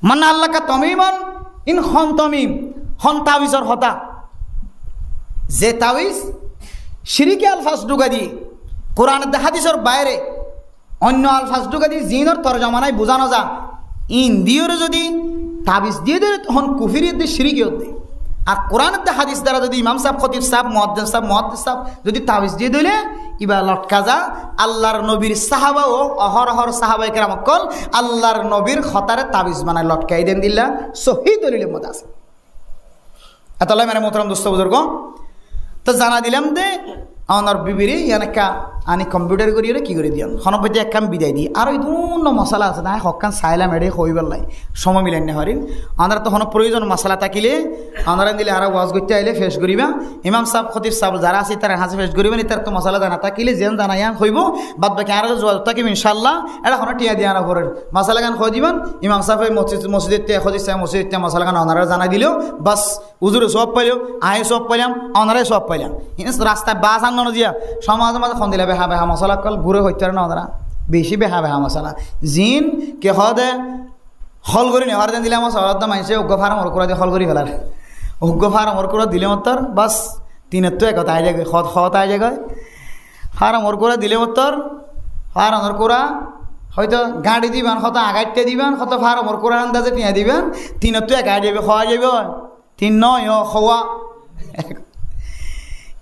Speaker 1: মানে আল্লাহ কা তমিমান ইন হন তমিম হন তাবিজর হতা যে তাবিজ শিরিকে আলফাজ ঢুকা দিয়ে কোরআন হাদিসের বাইরে অন্য আলফাজ ঢুকা দিয়ে জিনের তরজমা নাই বোঝানো যা ইন্দিয়রে যদি তাবিজ দিয়ে দেয় তখন কুফিরিয়ত দিয়ে শিরিকিয়ত দেয় আর কোরআন হাদিস দ্বারা যদি ইমাম সাহেব খতিব সাহেব মুয়াদ্দিন সাহেব যদি তাবিজ দিয়ে দিলে ইবা লটকা যা আল্লাহর নবীর সাহাবা ও অহরহর সাহাবাই কেরাম কল আল্লাহর নবীর খতারে তাবিজ বানায় লটকাই দেন দিল্লা সহি দলিলের মধ্যে আছে এত মানে মোহতারাম দোস্ত বুজুর্গ তো জানা দিলাম দে আমার বিবিরে এনেকা আনি কম্পিউটার করিয়ে কি করে দিয়ান হনপতি এক কাম বিদায় দিই আর ওই দুন্য মশলা আছে না হকান চাইলাম এড়ে হইবার লাই সময় মিলান না হরিন আমরা তো হন প্রয়োজন মশলা থাকিলে আমরা দিলে আর ওয়াজ করতে আইলে ফেস করিবা ইমাম সাহেব খতিব সাহেব যারা আছে তারা হাসি ফেস করিবেন তার তো মশলা জানা থাকিলে যেন জানাইয়া হইব বাদ বাকি আর জোয়াজ থাকিব ইনশাল্লাহ এটা হন টিয়া দিয়া না করেন মশলা গান খোঁজ দিবেন ইমাম সাহেব মসজিদের খতিব সাহেব মসজিদের মশলা গান ওনারা জানাই দিলেও বাস উজুরে সব পাইলেও আহে সব পাইলাম ওনারাই সব পাইলাম রাস্তায় বাস আন দিয়া সমাজ মাঝে খন দিলে বেহা বেহা মশলা কল ঘুরে হইতে না ওনারা বেশি বেহা বেহা মশলা জিন কে হদে হল করে নেওয়ার দিন দিলে আমার সরাদ মানছে উগ্র ফার্ম ওর করে দিয়ে হল করি ফেলার উগ্র ফার্ম ওর করে দিলে মতর বাস তিনের তো একতা আই জায়গায় হত আই জায়গায় ফার্ম ওর করে দিলে মতর ফার্ম ওর করা হয়তো গাড়ি দিবেন হয়তো আগাইতে দিবেন হয়তো ফার্ম ওর করে আন্দাজে টিয়া দিবেন তিনের তো একা যাবে খাওয়া যাবে তিন নয় খাওয়া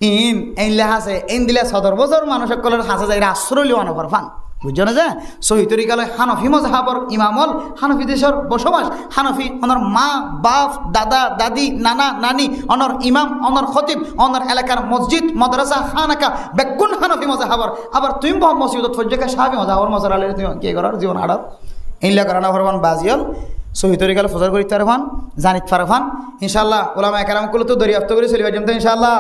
Speaker 1: ইন এইলে হাসে ইন দিলে 17 বছর মানুষ সকলের হাসে যাই আশ্রয় লিওয়া নবার ফান বুঝছো না যে সহি তরিকালে হানফি মজহাবর ইমামল হানফি দেশের বসবাস হানফি অনর মা বাপ দাদা দাদি নানা নানি অনর ইমাম অনর খতিব অনর এলাকার মসজিদ মাদ্রাসা খানাকা বেগুন হানফি মজহাবর আবার তুমি মসজিদত ফজ্জাকা সাহাবি মজহাবর মজর আলে তুমি কি করার জীবন আড়ার এইলা করানা ভরবান বাজিয়ল সহি তরিকালে ফজর করি তার ফান জানিত ফার ফান ইনশাআল্লাহ ওলামায়ে কেরাম গুলো তো দরিয়াফত করে চলিবা যেমন ইনশাআল্লাহ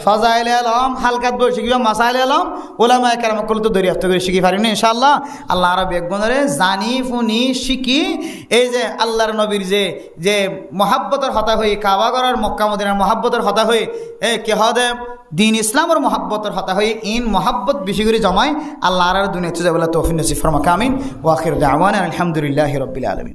Speaker 1: ফাজাইল আলম হালকাত বই শিখিবা মাসাইল আলম ওলামায়ে কেরাম গুলো তো দরিয়াফত করে শিখি পারিম না ইনশাআল্লাহ আল্লাহ আর বেগবনরে জানি ফুনি শিখি এই যে আল্লাহর নবীর যে মহাব্বতের হতা হয়ে কাবা গড়ার মক্কা মদিনার মহাব্বতের হতা হয়ে কে হদে দিন ইসলামের মহাব্বতের হতা হয়ে ইন মহাব্বত বেশি করে জমায় আল্লাহ আর দুনিয়া যাবলা তৌফিক নসিব ফরমাক আমিন ওয়া আখির দাওয়ানা আলহামদুলিল্লাহি রাব্বিল আলামিন।